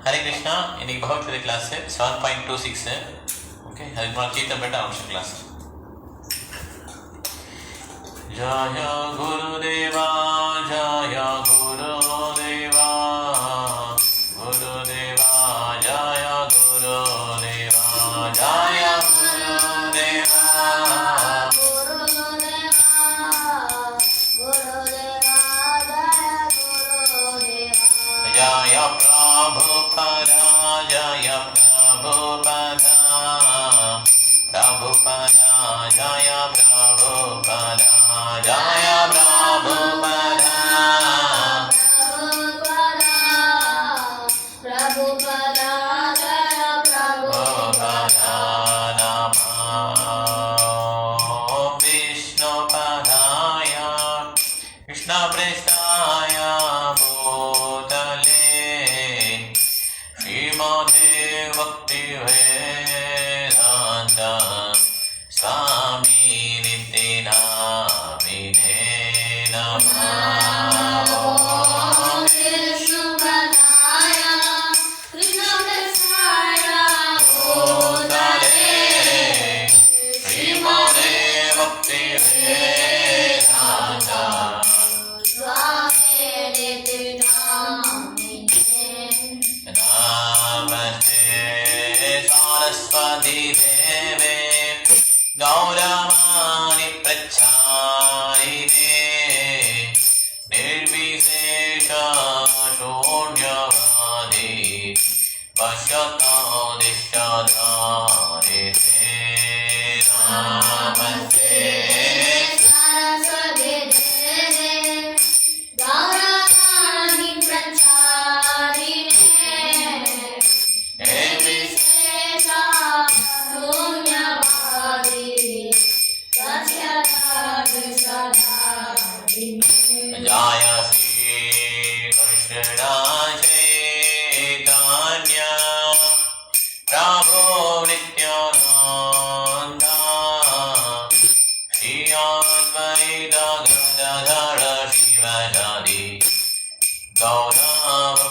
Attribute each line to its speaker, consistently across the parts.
Speaker 1: ஹரே கிருஷ்ணா. இன்னைக்கு Bhagavad Gita class 7.26. Okay, அதுக்கு முன்னாடி கீர்த்தன் பண்ணிட்டு ஆரம்பிச்சோம் கிளாஸ். ஜய குருதேவா ஜய குருதேவா குருதேவா ஜய குருதேவா ஜய குருதேவா ஜய பிரபுpada ஜய பிரபுpada பிரபுpada ஜய பிரபுpada ஜய பிரபுpada பிரபுpada ஜய பிரபுpada நமோ விஷ்ணுபதாய கிருஷ்ணபிருஷ்டாய பூதலே ஸ்ரீமதே பக்திவேதாந்த स्वामी नित्यानामिने नमः। कृष्णपदाय कृष्णकृष्णाय भूतले श्रीमते भक्तिवेदान्त स्वामी नित्यानामिने नमस्ते सरस्वती देवे गौरवाणि प्रचारिणे निर्विशेष शून्यवादी पश्यतादिष्टधारिणे नमस्ते सरस्वती देवे गौरवाणि प्रचारिणे निर्विशेष शून्यवादी जय श्री कृष्ण चैतन्य प्रभु नित्यानंद श्री अद्वैत गदाधर शिवसदि गौरभक्तवृन्द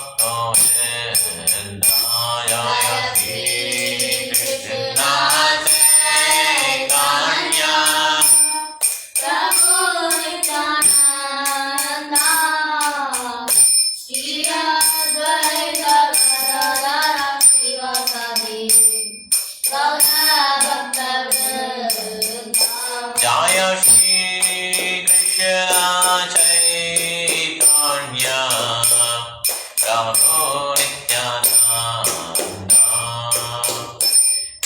Speaker 1: जय श्री कृष्ण चैतन्य प्रभु नित्यानंद श्री अद्वैत गदाधर शिवसदि गौरभक्तवृन्द जय श्री कृष्ण चैतन्य प्रभु नित्यानंद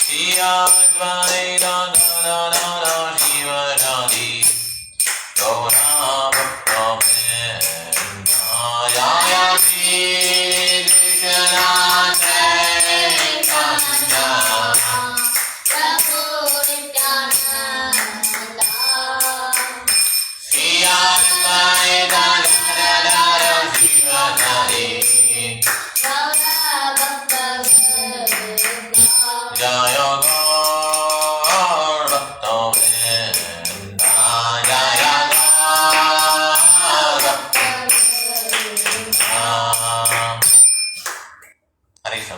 Speaker 1: श्री अद्वैत गदाधर शिवसदि गौरभक्तवृन्द जय श्री कृष्ण चैतन्य प्रभु नित्यानंद श्री अद्वैत गदाधर शिवसदि गौरभक्तवृन्द जय गौरभक्तवृन्द जय गौरभक्तवृन्द। हरे कृष्ण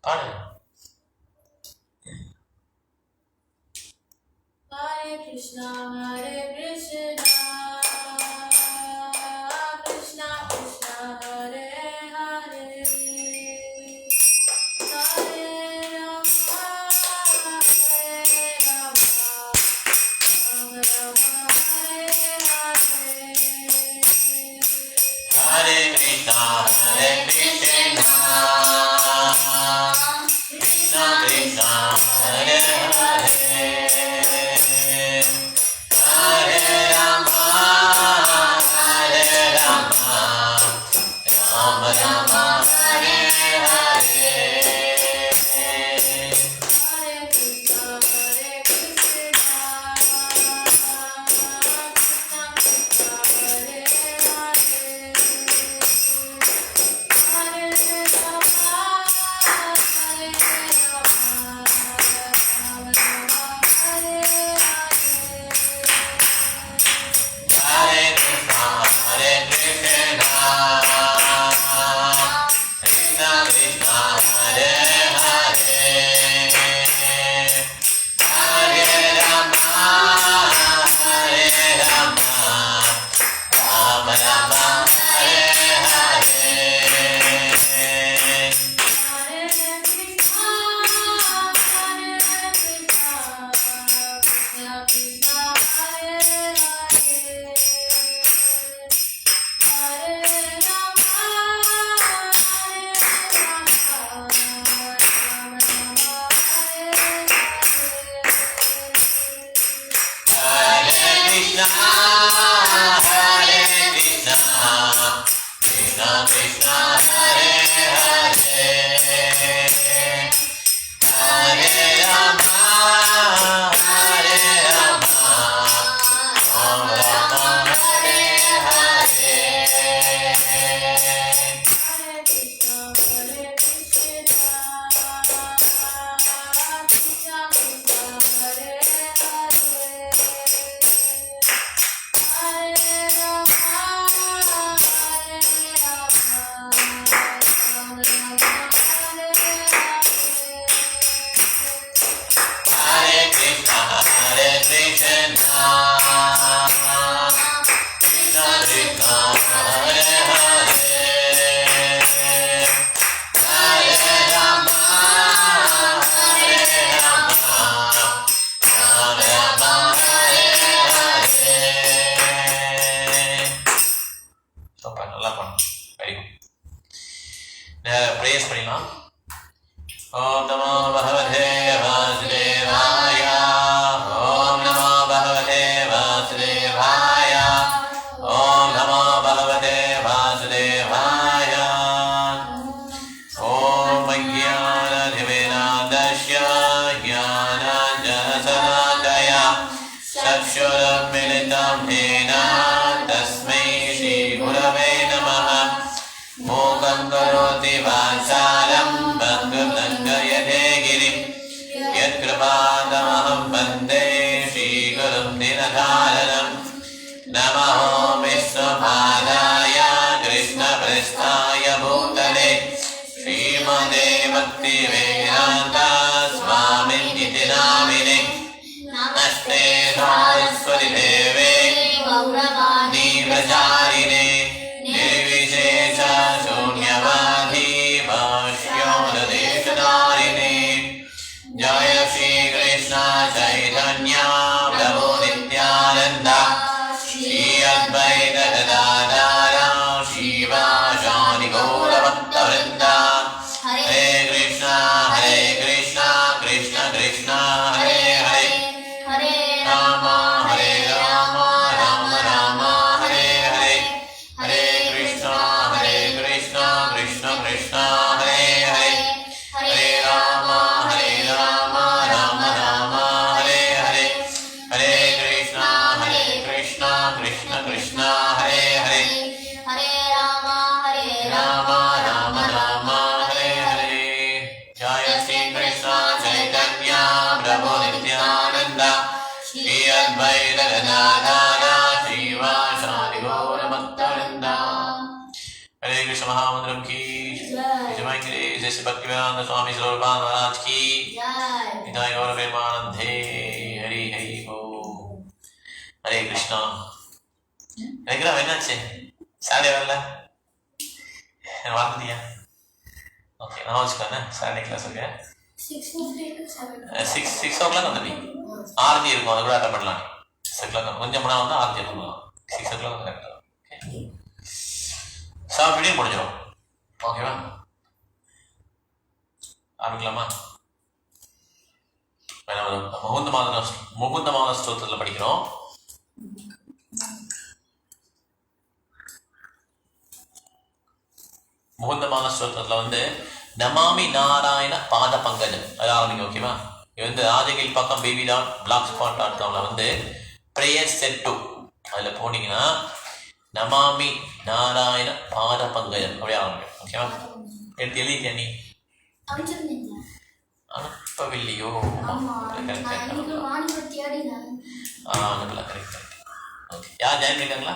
Speaker 1: पाड़े
Speaker 2: Hare Krishna, Krishna Krishna, Hare Hare, Hare Rama, Hare Rama, Rama Rama, Hare Hare.
Speaker 1: हरे Krishna Krishna Krishna Hare Hare Hare Ram Ram Ram Hare Hare
Speaker 2: Hare Krishna, Krishna Krishna, Hare Hare, Hare Rama, Hare
Speaker 1: Krishna Krishna, Krishna Krishna, Hare Hare, Hare Rama, Hare Rama, Rama Rama, Hare Hare. Super, நல்லா பண்ணு, very good. Prayers பண்ணிடலாம். ஓம் நமோ பகவதே வாசுதேவாய, ஓம் நமோ பகவதே வாசுதேவாய, ஓம் நமோ பகவதே வாசுதேவாய. ஓம் அஜ்ஞானதிமிராந்தஸ்ய ஞானாஞ்சனசலாக்கயா சக்ஷுரமிலிதம் येन तस्मै श्रीगुरवे नमः. மூகம் கரோதி வாசாலம் பங்குபங்கயதே கிரிம் யத்கிருபாதமஹம் வந்தே ஸ்ரீகுரும் தினதாரணம். நமோ விஷ்ணுபாதாய கிருஷ்ணபிரஸ்தாய பூதலே ஸ்ரீமதே பக்திவேதாந்த ஸ்வாமிநிதி நாமினே. நமஸ்தே சாரஸ்வதி தேவே கௌரவாணி பிரசாரிணே निर्विशेष शून्यवादी भाष्योददेशधारिणे. जय श्री कृष्ण चैतन्य प्रभु नित्यानंद श्री अद्वैत गदाधर श्रीवासादि गौरभक्तवृंद. हरे कृष्ण कृष्ण कृष्ण हरे हरे, हरे राम राम राम हरे हरे, हरे कृष्ण कृष्ण कृष्ण हरे हरे, हरे राम राम राम हरे हरे, हरे कृष्ण कृष्ण कृष्ण हरे हरे, हरे राम राम राम हरे हरे. जय श्री कृष्ण चैतन्य प्रभु नित्यानंद श्री अद्वैत गदाधर श्रीवासादि गौरभक्तवृंद. हरे कृष्ण महामंत्रम की जय. जैसे भक्तिवेदांत स्वामी श्री रूपानंद महाराज की जय. गौर प्रेमानंदे हरि हरि बोल. हरे कृष्णा. எனக்கு என்னாச்சு சாட்டர்டே வரல வாழ்ந்துட்டியா? ஓகே, நான் வச்சுக்கோங்க. சாட்டர்டே கிளாஸ் இருக்கு 6 o'clock வந்துடுங்க. ஆரத்தி இருக்கும், அது கூட அட்டன் பண்ணலாம். 6 o'clock கொஞ்சம் மணி வந்து ஆரத்தி பண்ணலாம். 6 o'clock கரெக்டாக. ஓகே, 7:15 முடிஞ்சிடும். ஓகேவா? ஆரம்பிக்கலாமா? முகுந்த மாத ஸ்தோத்திரத்தில் படிக்கிறோம். முகுந்த மாத ஸ்தோத்திரத்தில் வந்து நமாமி நாராயண பாத பங்கஜம் அது ஆரம்பிங்க. ஓகேவா? இது வந்து ராஜகில் பக்கம் baby.blogspot.comல வந்து ப்ரேயர் செட் 2 அதில் போனீங்கன்னா நமாமி நாராயண பாத பங்கஜம் அப்படியே ஆரம்பிக்கும். ஓகேவா? எடுத்து எழுதிட்டியா நீ? அனுப்பவில்லையோ? கரெக்ட். ஓகே, யார் ஜாயின் பண்ணிட்டாங்களா?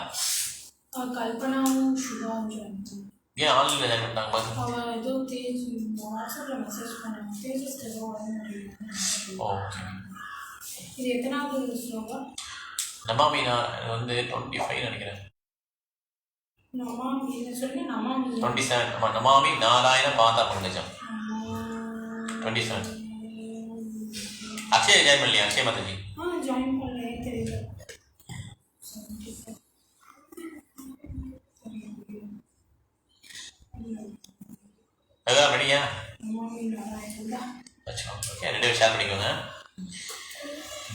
Speaker 3: கல்பனாவும் சுபாவும் ஜாயின் பண்ணாங்க.
Speaker 1: ஏன் ஆன்லைனில் ஜாயின் பண்ணிட்டாங்க?
Speaker 3: அவன் ஏதோ தேஜ் வாட்ஸ்அப்பில் மெசேஜ் பண்ணாங்க. தேஜஸ்க்கு ஏதோ
Speaker 1: ஓகே.
Speaker 3: இது எத்தனாவது ஸ்லோகம்?
Speaker 1: நமாமி வந்து 25 நினைக்கிறேன்.
Speaker 3: நமாமி சொல்லி நமாமி
Speaker 1: 27. ஆமாம், நமாமி நாராயண பாத பங்கஜம் 27. அக்ஷய் ஜாயின் பண்ணலையா? அக்ஷய் மாதாஜி
Speaker 3: ஜாயின் பண்ணலே தெரியல.
Speaker 1: அதான் படியா?
Speaker 3: நமாமி நாராயணன்
Speaker 1: வச்சுக்கோங்க. ஓகே, 2 ஷேர் பண்ணிக்கோங்க.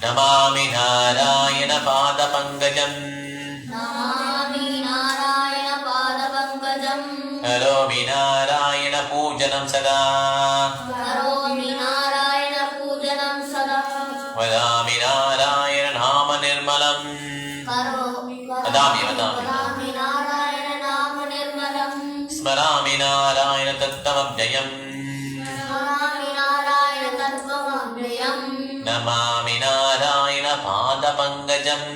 Speaker 1: நமாமி நாராயண பாத பங்கஜம்,
Speaker 2: நமாமி நாராயண பாத பங்கஜம்,
Speaker 1: கரோமி நாராயண பூஜனம் சதா,
Speaker 2: கரோமி நாராயண பூஜனம் சதா,
Speaker 1: வதாமி நாராயண நாம நிர்மலம், வதாமி
Speaker 2: நாராயண நாம நிர்மலம்,
Speaker 1: ஸ்மராமி நாராயண தத்தமப்ஜயம்,
Speaker 2: ஸ்மராமி நாராயண தத்வமவ்யயம்,
Speaker 1: நமாமி நாராயண பாத பங்கஜம்,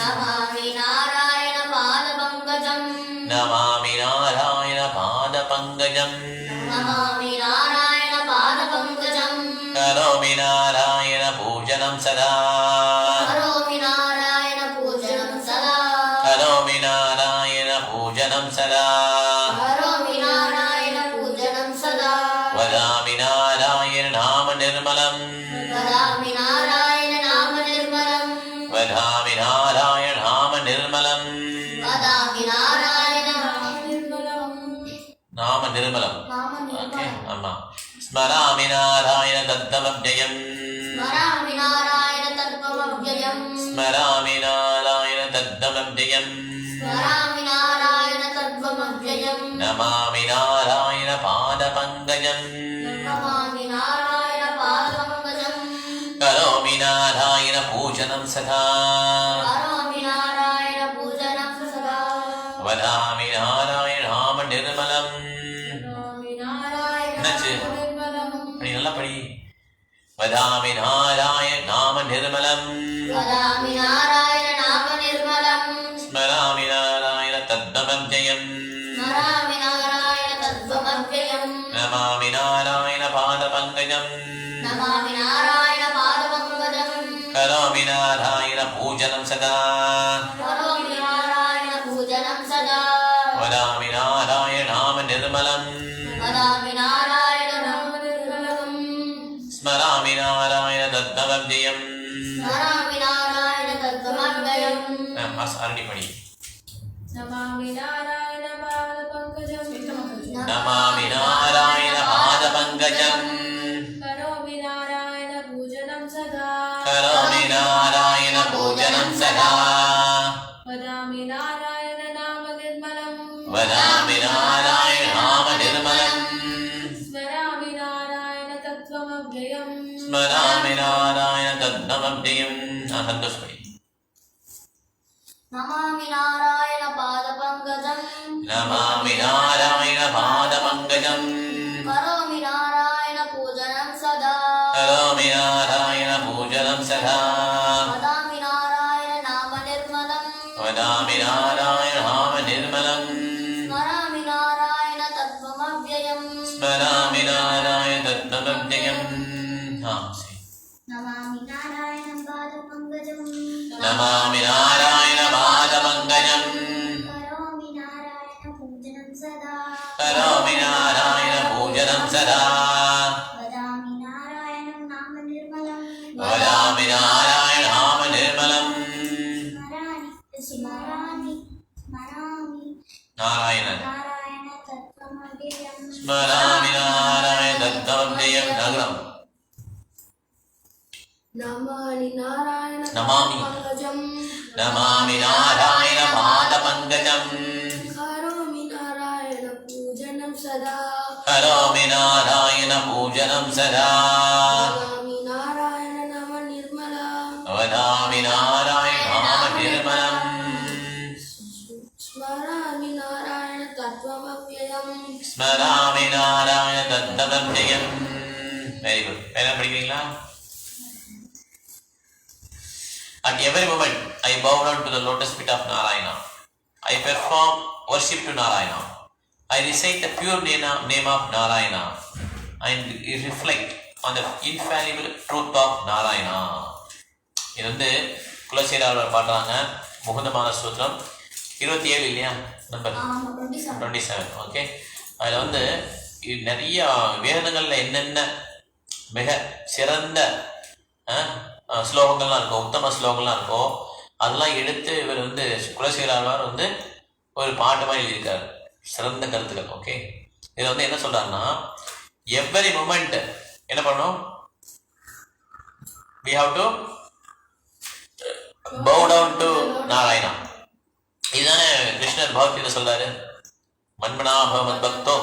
Speaker 2: நமாமி நாராயண பாத பங்கஜம்,
Speaker 1: நமாமி நாராயண பாத பங்கஜம்,
Speaker 2: நமாமி நாராயண பாத பங்கஜம்,
Speaker 1: கரோமி நாராயண பூஜனம் சதா, निर्मलम्
Speaker 2: वदामि नारायण नाम निर्मलम्
Speaker 1: वदामि नारायण नाम निर्मलम्
Speaker 2: वदामि नारायण
Speaker 1: नाम निर्मलम्
Speaker 2: नाम
Speaker 1: ओके
Speaker 2: निर्मलम्
Speaker 1: अम्मा स्मरामि नारायण तत्त्वमव्ययम्
Speaker 2: स्मरामि नारायण तत्त्वमव्ययम्
Speaker 1: स्मरामि नारायण तत्त्वमव्ययम्
Speaker 2: स्मरामि नारायण तत्त्वमव्ययम्
Speaker 1: नमामि नारायण पादपङ्कजम्
Speaker 2: नमामि नारायण पादपङ्कजम्
Speaker 1: करोमि नारायण पूजनं सदा
Speaker 2: करोमि नारायण पूजनं सदा
Speaker 1: वदामि नारायण नाम निर्मलम्
Speaker 2: वदामि नारायण
Speaker 1: என்னாச்சு?
Speaker 2: नाम निर्मलम्
Speaker 1: படி நல்லா படி वदामि नारायण नाम निर्मलम्
Speaker 2: वदामि नारायण नाम निर्मलम्
Speaker 1: स्मरामि नारायण तद्भवव्ययम्
Speaker 2: स्मरामि नारायण तत्त्वमव्ययम्
Speaker 1: नमामि नारायण पादपङ्कजम्
Speaker 2: नमामि नारायण पादपङ्कजम्
Speaker 1: करोमि नारायण पूजनं सदा
Speaker 2: करोमि नारायण पूजनं सदा
Speaker 1: वदामि नारायण नाम निर्मलम्
Speaker 2: वदामि नारायण नाम निर्मलम्
Speaker 1: स्मरामि नारायण तद्भवव्ययम्
Speaker 2: स्मरामि नारायण तत्त्वमव्ययम्
Speaker 1: அரண்டி படி
Speaker 3: नमामि नारायण पादपङ्कजम्
Speaker 1: नमामि नारायण पादपङ्कजम्
Speaker 3: करोमि नारायण पूजनं सदा
Speaker 1: करोमि नारायण पूजनं सदा
Speaker 3: वदामि नारायण नाम निर्मलम्
Speaker 1: वदामि नारायण नाम निर्मलम्
Speaker 3: स्मरामि नारायण तत्त्वमव्ययम्
Speaker 1: स्मरामि नारायण तद्भवव्ययम् सन्तोषपडी
Speaker 2: नमामि नारायण पादपङ्कजम्
Speaker 1: नमामि नारायण पादपङ्कजम्
Speaker 2: करोमि नारायण पूजनं सदा
Speaker 1: करोमि नारायण पूजनं सदा
Speaker 2: वदामि नारायण नाम निर्मलम्
Speaker 1: वदामि नारायण नाम निर्मलम्
Speaker 2: स्मरामि नारायण तत्त्वमव्ययम्
Speaker 1: स्मरामि नारायण तद्भवव्ययम्
Speaker 2: नमामि नारायण पादपङ्कजम्
Speaker 1: नमामि नारायण पादपङ्कजम्
Speaker 2: करोमि नारायण पूजनं सदा
Speaker 1: करोमि नारायण पूजनं सदा
Speaker 2: वदामि नारायण नाम निर्मलम्
Speaker 1: वदामि नारायण नाम निर्मलम्
Speaker 2: स्मरामि
Speaker 1: नारायण
Speaker 2: नारायण तत्त्वमव्ययम्
Speaker 1: स्मरामि नारायण तत्त्वमव्ययम् नगरम्
Speaker 2: नमामि नारायण
Speaker 1: नमामि
Speaker 2: पादपङ्कजम्
Speaker 1: नमामि नारायण पादपङ्कजम्
Speaker 2: करोमि नारायण पूजनं सदा
Speaker 1: करोमि नारायण पूजनं सदा
Speaker 2: वदामि नारायण नाम निर्मलम्
Speaker 1: वदामि नारायण नाम निर्मलम्
Speaker 2: स्मरामि नारायण तत्त्वमव्ययम्
Speaker 1: स्मरामि नारायण तत्त्वमव्ययम् वेरी गुड வேற படிக்கிறீங்களா At every moment, I bow down to the lotus feet of Narayana. I perform worship to Narayana. I recite the pure name of Narayana and reflect on the infallible truth of Narayana. இது வந்து குலசேகரர் பாடுறாங்க முகுந்தமான ஸ்தோத்திரம் 27 இல்லையா number 27 okay அதில் வந்து நிறைய வேதங்களில் என்னென்ன மிக சிறந்த ஸ்லோகங்கள்லாம் இருக்கும் உத்தம ஸ்லோகங்கள்லாம் இருக்கும் அதெல்லாம் எடுத்து இவர் வந்து குலசேகரர் வந்து ஒரு பாட்டு மாதிரி எழுதியிருக்காரு சிறந்த கருத்துக்கள் ஓகே இதில் வந்து என்ன சொல்றாருன்னா எவ்வரி மூமெண்ட் என்ன பண்ணணும் we have to bow down to Narayana இதுதானே கிருஷ்ணர் பகவத்கீதை சொல்றாரு மன்மனாப மத்பக்தோ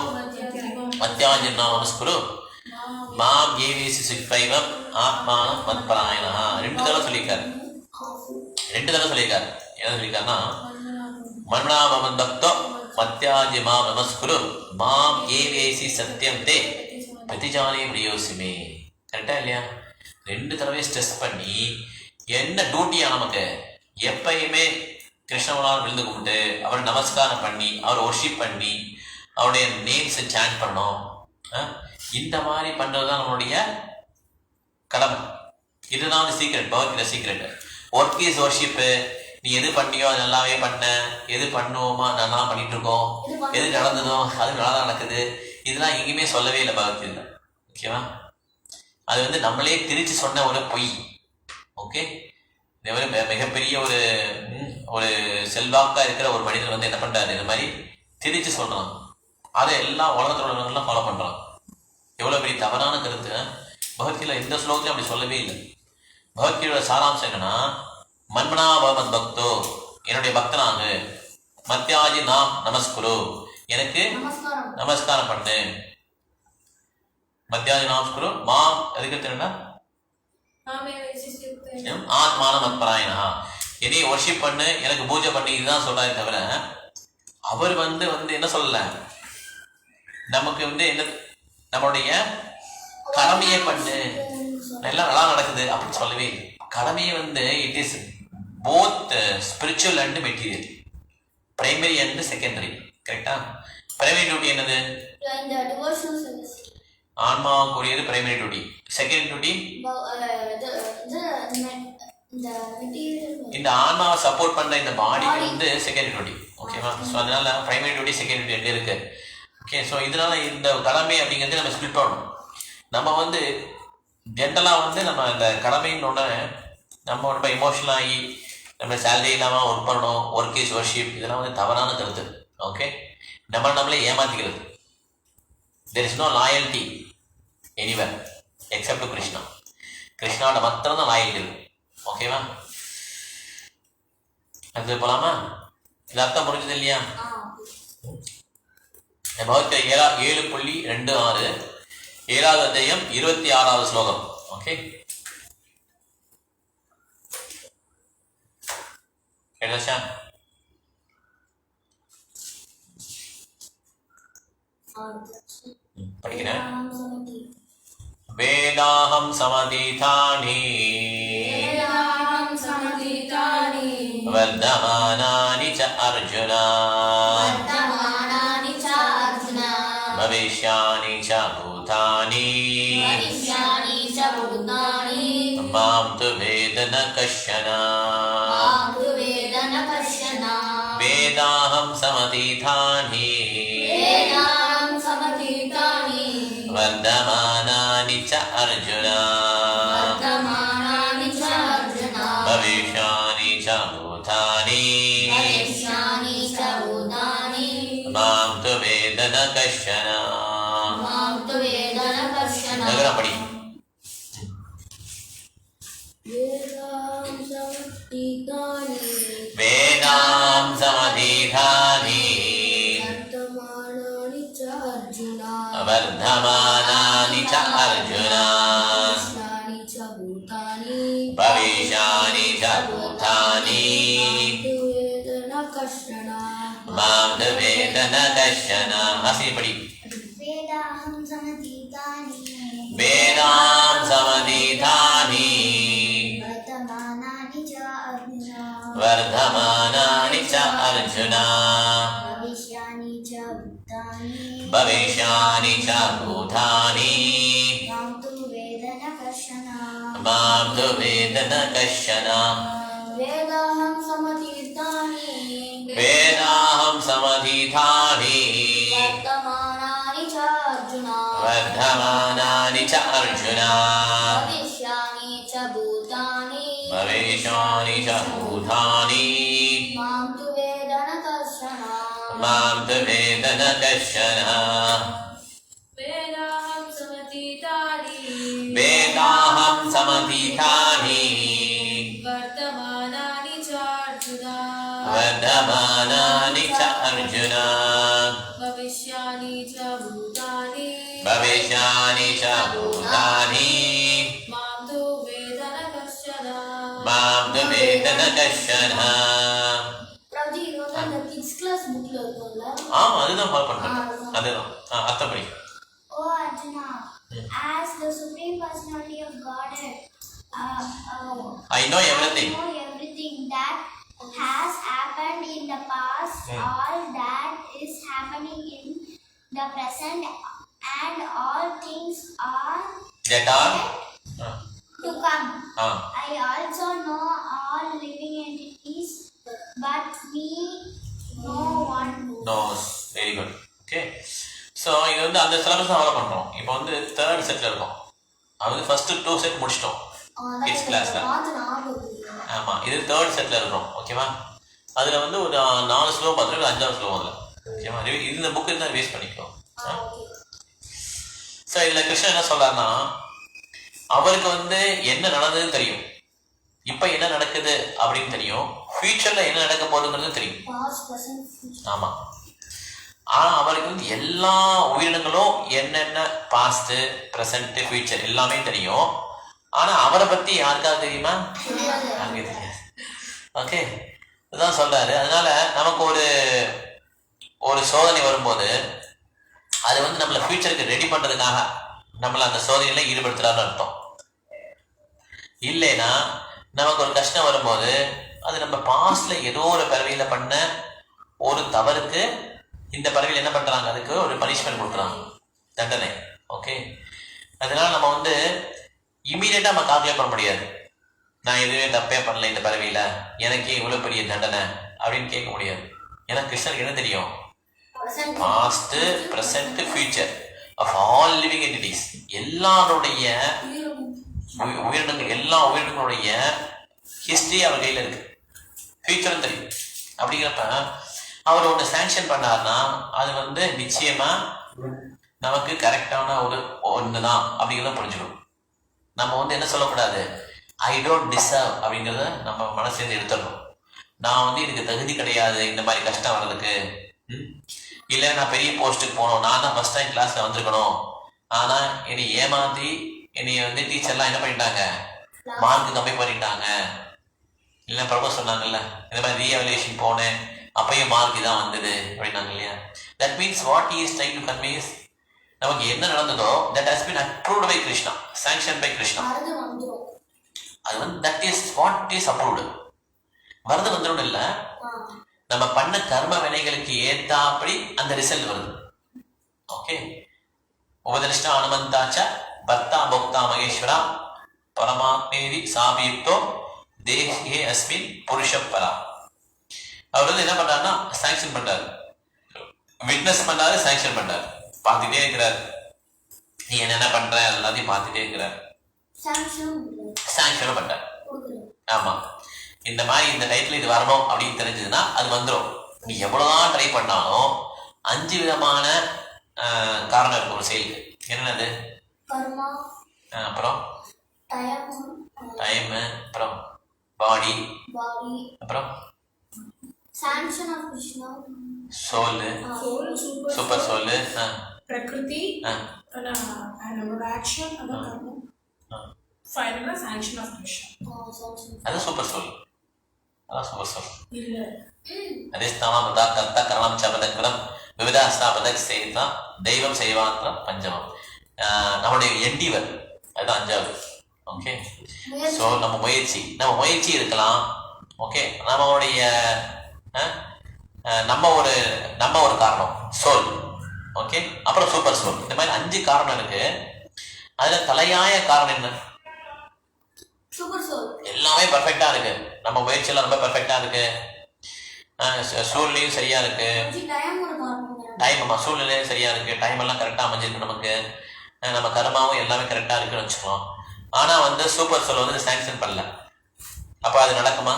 Speaker 1: மத்யாஜன்னா நமஸ்குரு மாம் ஏவிசி சிற்பைவம் ஆத்மானம் மத்பராயணா ரெண்டு தடவை சொல்லியிருக்காரு என்ன சொல்லியிருக்காருன்னா மன்மனாப மத்பக்தோ மத்யாஜி மாம் நமஸ்குரு மாம் ஏவேசி சத்தியம் தே பிரதிஜானே பிரியோசிமே கரெக்டா இல்லையா ரெண்டு தடவை ஸ்ட்ரெஸ் பண்ணி என்ன டியூட்டியா நமக்கு எப்பயுமே கிருஷ்ணவனால் விழுந்து கும்பிட்டு அவரை நமஸ்காரம் பண்ணி அவரை ஒர்ஷிப் பண்ணி அவருடைய நேம்ஸை சாண்ட் பண்ணோம் இந்த மாதிரி பண்றதுதான் நம்மளுடைய கடமை இதுதான் secret Bhagavad Gita secret work is worship நீ எது பண்ணியோ அது நல்லாவே பண்ண எது பண்ணுவோமா நல்லா பண்ணிட்டு இருக்கோம் எது நடந்ததோ அது நல்லா தான் நடக்குது இதெல்லாம் எங்கேயுமே சொல்லவே இல்லை பகவத்கீதை ஓகேவா அது வந்து நம்மளே திரிச்சு சொன்ன ஒரு பொய். ஓகே, இந்த மாதிரி மிகப்பெரிய ஒரு செல்வாக்கா இருக்கிற ஒரு மனிதர் வந்து என்ன பண்றாரு, இந்த மாதிரி திரிச்சு சொல்றான். அதை எல்லா உலகத்தில் உள்ளவங்கெல்லாம் ஃபாலோ பண்றான். எவ்வளவு பெரிய தவறான கருத்து. பகவத்கீதை எந்த ஸ்லோகத்தையும் அப்படி சொல்லவே இல்லை. பகவத்கீதையோட சாராம்சம் என்னன்னா, மன்மனா பவத் பக்தோ, என்னுடைய பக்தனாக, மத்தியாஜி நாம் நமஸ்குரு, எனக்கு நமஸ்காரம் பண்ணு. மத்தியாஜி நமஸ்குரு மாம், எதுக்கு தெரியுமா, ஆத்மான மத்பராயணா, என்னை வர்ஷிப் பண்ணு, எனக்கு பூஜை பண்ணி, இதுதான் சொல்றாரு தவிர அவர் வந்து என்ன சொல்லல, நமக்கு வந்து என்ன நம்மளுடைய கடமையை பண்ணு, எல்லாம் நல்லா நடக்குது அப்படின்னு சொல்லவே இல்லை. கடமையை வந்து it is both spiritual and material, primary and secondary. கரெக்டா? பிரைமரி டியூட்டி என்னது? ஆன்மாவுக்குரியது பிரைமரி டியூட்டி. செகண்ட் டியூட்டி இந்த ஆன்மாவை சப்போர்ட் பண்ற இந்த பாடிக்கு வந்து செகண்டரி டியூட்டி. ஓகேவா? ஸோ அதனால பிரைமரி டியூட்டி செகண்டரி டியூட்டி இருக்கு. ஓகே, ஸோ இதனால இந்த கடமை அப்படிங்கிறது நம்ம ஸ்பிளிட் பண்ணணும். நம்ம வந்து ஜென்ரலாக வந்து நம்ம இந்த கடமைன்னு நம்ம ரொம்ப எமோஷனல் ஆகி நம்ம சேலரி இல்லாமல் ஒர்க் பண்ணணும், ஒர்க் இஸ் வர்ஷிப், இதெல்லாம் வந்து தவறான கருத்து. ஓகே, நம்மளே ஏமாத்திக்கிறது. There is no loyalty anywhere except to Krishna. கிருஷ்ணாவோட மாத்திரம் தான் லாயல்ட்டி இருக்கு. ஓகேவா? அது போலாமா? இது அர்த்தம் புரிஞ்சது இல்லையா? பகவத்கீதை 7.26 7வது அத்தியாயம் 26வது ஸ்லோகம். ஓகே, கேட்டாச்சா? படிக்கிறேன். வேதாஹம் சமதீதானி வர்தமானானி ச அர்ஜுனா பவிஷ்யானி ச பூதானி மாம் து வேதன கஷ்யனா. வேதாஹம் சமதீதானி வர்தமானானி ச அர்ஜுனா பவிஷ்யானி ச பூதானி மாம் து வேதன கஷ்யனா. படி. வேதாம் சமதீதானி வர்தமானானி ச அர்ஜுனா பவிஷ்யானி ச பூதானி மாம் து வேதன கஷ்யனா. படி. வேதாம் சமதீதானி வர்தமானானி ச அர்ஜுனா பவிஷ்யானி ச பூதானி மாம் து வேதன கஷ்யனா. வேதாஹம் சமதீதானி வர்தமானானி ச அர்ஜுனா பவிஷ்யானி ச பூதானி மாம் து வேதன கஷ்யனா. வேதாஹம் சமதீதானி வர்தமானானி ச அர்ஜுனா பவிஷ்யானி ச பூதானி மாம் து வேதன கஷ்யனா. ஆமா, அதுதான் ஃபாலோ பண்றேன். அதுதான் அர்த்தம் படி.
Speaker 4: O Arjuna, as the Supreme Personality of Godhead,
Speaker 1: I know everything.
Speaker 4: I know everything that has happened in the past, all that is happening in the present, and all things are
Speaker 1: That are
Speaker 4: to come.
Speaker 1: I
Speaker 4: also know all living entities, but me no one
Speaker 1: knows. Very good. Okay. So இது வந்து அந்த syllabus follow பண்ணுறோம். இப்போ வந்து third settle இருக்கும். அது first 2 set முடிச்சிட்டோம் kids கிளாஸ்ல. ஆமா, இது 3rd செட்ல இருக்கிறோம். ஓகேவா? அதுல வந்து ஒரு 4 ஸ்லோ பார்த்துட்டு 5வது ஸ்லோ அதில். ஓகேவா? இந்த புக்கு இருந்தால் வேஸ்ட் பண்ணிக்கலாம். ஸோ இதுல கிருஷ்ணன் என்ன சொல்றாருன்னா, அவருக்கு வந்து என்ன நடந்ததுன்னு தெரியும், இப்ப என்ன நடக்குது அப்படின்னு தெரியும், ஃபியூச்சர்ல என்ன நடக்க போகுதுங்கிறது தெரியும். ஆமா, ஆனா அவருக்கு வந்து எல்லா உயிரினங்களும் என்னென்ன பாஸ்ட், பிரசன்ட், ஃபியூச்சர் எல்லாமே தெரியும். ஆனா அவரை பத்தி யாருக்காவது தெரியுமா? யாருக்கே தெரியாது. ஓகே, இதுதான் சொல்றாரு. அதனால நமக்கு ஒரு சோதனை வரும்போது அது வந்து நம்மள ஃபியூச்சருக்கு ரெடி பண்றதுக்காக நம்மள அந்த சோதனையில ஈடுபடுத்துறாருன்னு அர்த்தம். இல்லைன்னா நமக்கு ஒரு கஷ்டம் வரும்போது அது நம்ம பாஸ்ட்ல ஏதோ ஒரு பிறவியில பண்ண ஒரு தவறுக்கு இந்த பிறவியில் என்ன பண்றாங்க, அதுக்கு ஒரு பனிஷ்மெண்ட் கொடுக்குறாங்க, தண்டனை. ஓகே, அதனால நம்ம வந்து இமீடியட்டா நம்ம கால்குலேட் பண்ண முடியாது. நான் எதுவுமே தப்பே பண்ணல இந்த பிறவியில, எனக்கே இவ்வளவு பெரிய தண்டனை அப்படின்னு கேட்க முடியாது. ஏன்னா கிருஷ்ணருக்கு என்ன தெரியும், past, present, future of all living entities, எல்லாருடைய உயிரினங்கள், எல்லா உயிரினங்களுடைய ஹிஸ்டரி அவர் கையில இருக்கு, ஃபியூச்சரும் தெரியும். அப்படிங்கிறப்ப அவர் ஒன்று சாங்ஷன் பண்ணார்னா அது வந்து நிச்சயமா நமக்கு கரெக்டான ஒன்று தான் அப்படிங்கிறத புரிஞ்சுக்கணும். நம்ம வந்து என்ன சொல்லக்கூடாது, ஐ டோன்ட் டிசர்வ் அப்படிங்கிறத நம்ம மனசுலேருந்து எடுத்துடணும். நான் வந்து இதுக்கு தகுதி கிடையாது இந்த மாதிரி கஷ்டம் வர்றதுக்கு, இல்லை நான் பெரிய போஸ்ட்டுக்கு போகணும், நான் தான் ஃபர்ஸ்ட் டைம் கிளாஸ்ல வந்திருக்கணும், ஆனால் என்னை ஏமாத்தி என்னை வந்து டீச்சர்லாம் என்ன பண்ணிட்டாங்க, மார்க்கு கம்மி பண்ணிட்டாங்க, இல்லை பிரபு சொன்னாங்கல்ல இந்த மாதிரி ரீஎவல்யூஷன் போனேன் அப்பயும் மார்க் தான் வந்தது அப்படின்னாங்க இல்லையா. That means what he is trying to convey is, நமக்கு என்ன நடந்ததோ that has been approved by Krishna, sanction by Krishna. அது வந்து that is what is approved. வரது வந்துடும் இல்லை, நம்ம பண்ண கர்ம வினைகளுக்கு ஏத்தாப்படி அந்த ரிசல்ட் வருது. ஓகே, உபதிஷ்டா அனுமந்தாச்ச பர்த்தா போக்தா மகேஸ்வரா பரமாத்மேதி சாபியுக்தோ தேஹே அஸ்மின் புருஷப்பரா. அவர் வந்து என்ன பண்றாருன்னா சாங்ஷன் பண்றாரு, விட்னஸ் பண்ணாரு, சாங்ஷன் பண்றாரு, பார்த்துட்டே இருக்கிறார், நீ என்ன பண்ற எல்லாத்தையும் பார்த்துட்டே இருக்கிறார், சாங்ஷனும் பண்றாரு. ஆமா, இந்த மாதிரி இந்த டைட்டில் இது வரணும் அப்படின்னு தெரிஞ்சதுன்னா அது வந்துடும். நீ எவ்வளவுதான் ட்ரை பண்ணாலும் 5 விதமான காரணம் இருக்கும் ஒரு செயலுக்கு. என்னது? அப்புறம் டைம், அப்புறம் பாடி, அப்புறம் சோல், சூப்பர் சோல்,
Speaker 3: பிரகிருதி, நம்மளோட ஆக்ஷன், அதான் கர்மம், ஃபைனலா சாங்ஷன் ஆஃப் கிருஷ்ணா.
Speaker 1: அது சூப்பர் சோல், அதான் சூப்பர் சோல்.
Speaker 3: இல்ல
Speaker 1: அதிஷ்டானம் பதா கர்த்தா கரணம் சபதக்கிரம் விவிதாஸ்தா பதக் சேதா தெய்வம் செய்வாந்திரம் பஞ்சமம். நம்மளுடைய எண்டிவர் அதுதான் 5வது. ஓகே, ஸோ நம்ம முயற்சி இருக்கலாம். ஓகே, நம்மளுடைய நம்ம ஒரு காரணம் சோல். ஓகே, அப்புறம் சூப்பர் சோல். இந்த மாதிரி 5 காரணம் இருக்கு. அதுல தலையாய காரணம் என்ன?
Speaker 2: Super soul.
Speaker 1: எல்லாமே பர்ஃபெக்டா இருக்கு, நம்ம முயற்சியெல்லாம் ரொம்ப பர்ஃபெக்டா இருக்கு, சூழ்நிலையும் சரியா இருக்கு, டைம் சூழ்நிலையும் சரியா இருக்கு, டைம் எல்லாம் கரெக்டா அமைஞ்சிருக்கு, நமக்கு நம்ம கர்மாவும் எல்லாமே கரெக்டா இருக்குன்னு வச்சுக்கலாம். ஆனா வந்து சூப்பர் சோல் வந்து சாங்ஷன் பண்ணல, அப்ப அது நடக்குமா?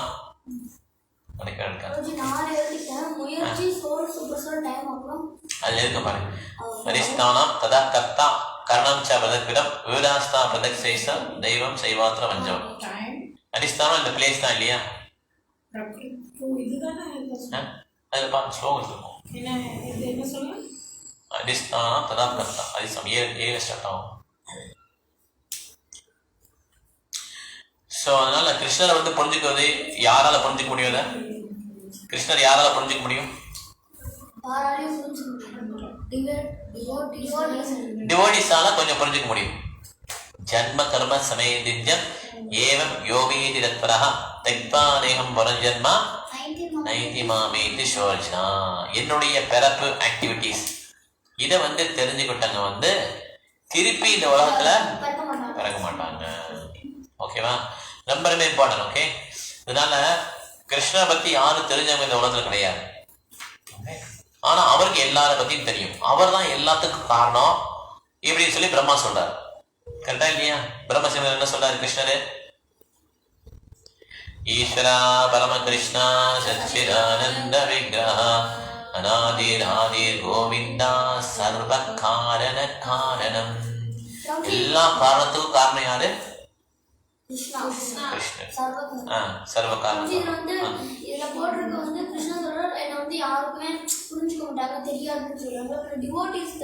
Speaker 1: அதுல இருக்க பாருங்க, அரிஸ்தானம் ததா கர்த்தா கரணம் ச பதக்கிடம் விவிதாஸ்தா பதக் சேஷா தெய்வம் செய்வாத்திர வஞ்சம். அரிஸ்தானம் இந்த பிளேஸ் தான் இல்லையா? அதுல பாருங்க ஸ்லோகம் இருக்கும், அரிஸ்தானம் ததா கர்த்தா, அரிஸ்தானம் ஏ ஸ்டார்ட் ஆகும். ஸோ அதனால கிருஷ்ணரை வந்து புரிஞ்சுக்கிறது யாரால புரிஞ்சுக்க முடியும்? கிருஷ்ணர் யாரால புரிஞ்சுக்க முடியும்? டிவோட்டிஸால கொஞ்சம் புரிஞ்சுக்க முடியும். ஜன்ம கர்ம சமேதித்யம் ஏவம் யோகீதி தத்பரஹ தெக்பாதேகம் புரஞ்சன்மா நைதி மாமேதி சோர்ஜா. என்னுடைய பிறப்பு ஆக்டிவிட்டிஸ் இதை வந்து தெரிஞ்சுக்கிட்டவங்க வந்து திருப்பி இந்த உலகத்துல பிறக்க மாட்டாங்க. ஓகேவா? ரொம்ப ரொம்ப இம்பார்ட்டன்ட். ஓகே, இதனால கிருஷ்ணரை பத்தி யாரும் தெரிஞ்சவங்க இந்த உலகத்துல கிடையாது. ஆனா அவருக்கு எல்லார பத்தியும் தெரியும், அவர் தான் எல்லாத்துக்கும் காரணம் இப்படின்னு சொல்லி பிரம்மா சொல்றாரு. கரெக்டா இல்லையா? பிரம்மசிம்மர் என்ன சொல்றாரு கிருஷ்ணரு? ஈஸ்வரா பரம கிருஷ்ணா சச்சிதானந்த விக்கிரஹ அநாதிர் ஆதிர் கோவிந்தா சர்வ காரண காரணம். எல்லா காரணத்துக்கும் காரணம் யாரு? கிருஷ்ணன். சர்வ காரணம்.
Speaker 2: இதுல போட்டிருக்க வந்து கிருஷ்ணன் சொல்றாரு, என்னை வந்து யாருக்குமே புரிஞ்சுக்க மாட்டாங்க, தெரியாதுன்னு சொல்றாங்க. அப்புறம் டிவோட்டிஸ்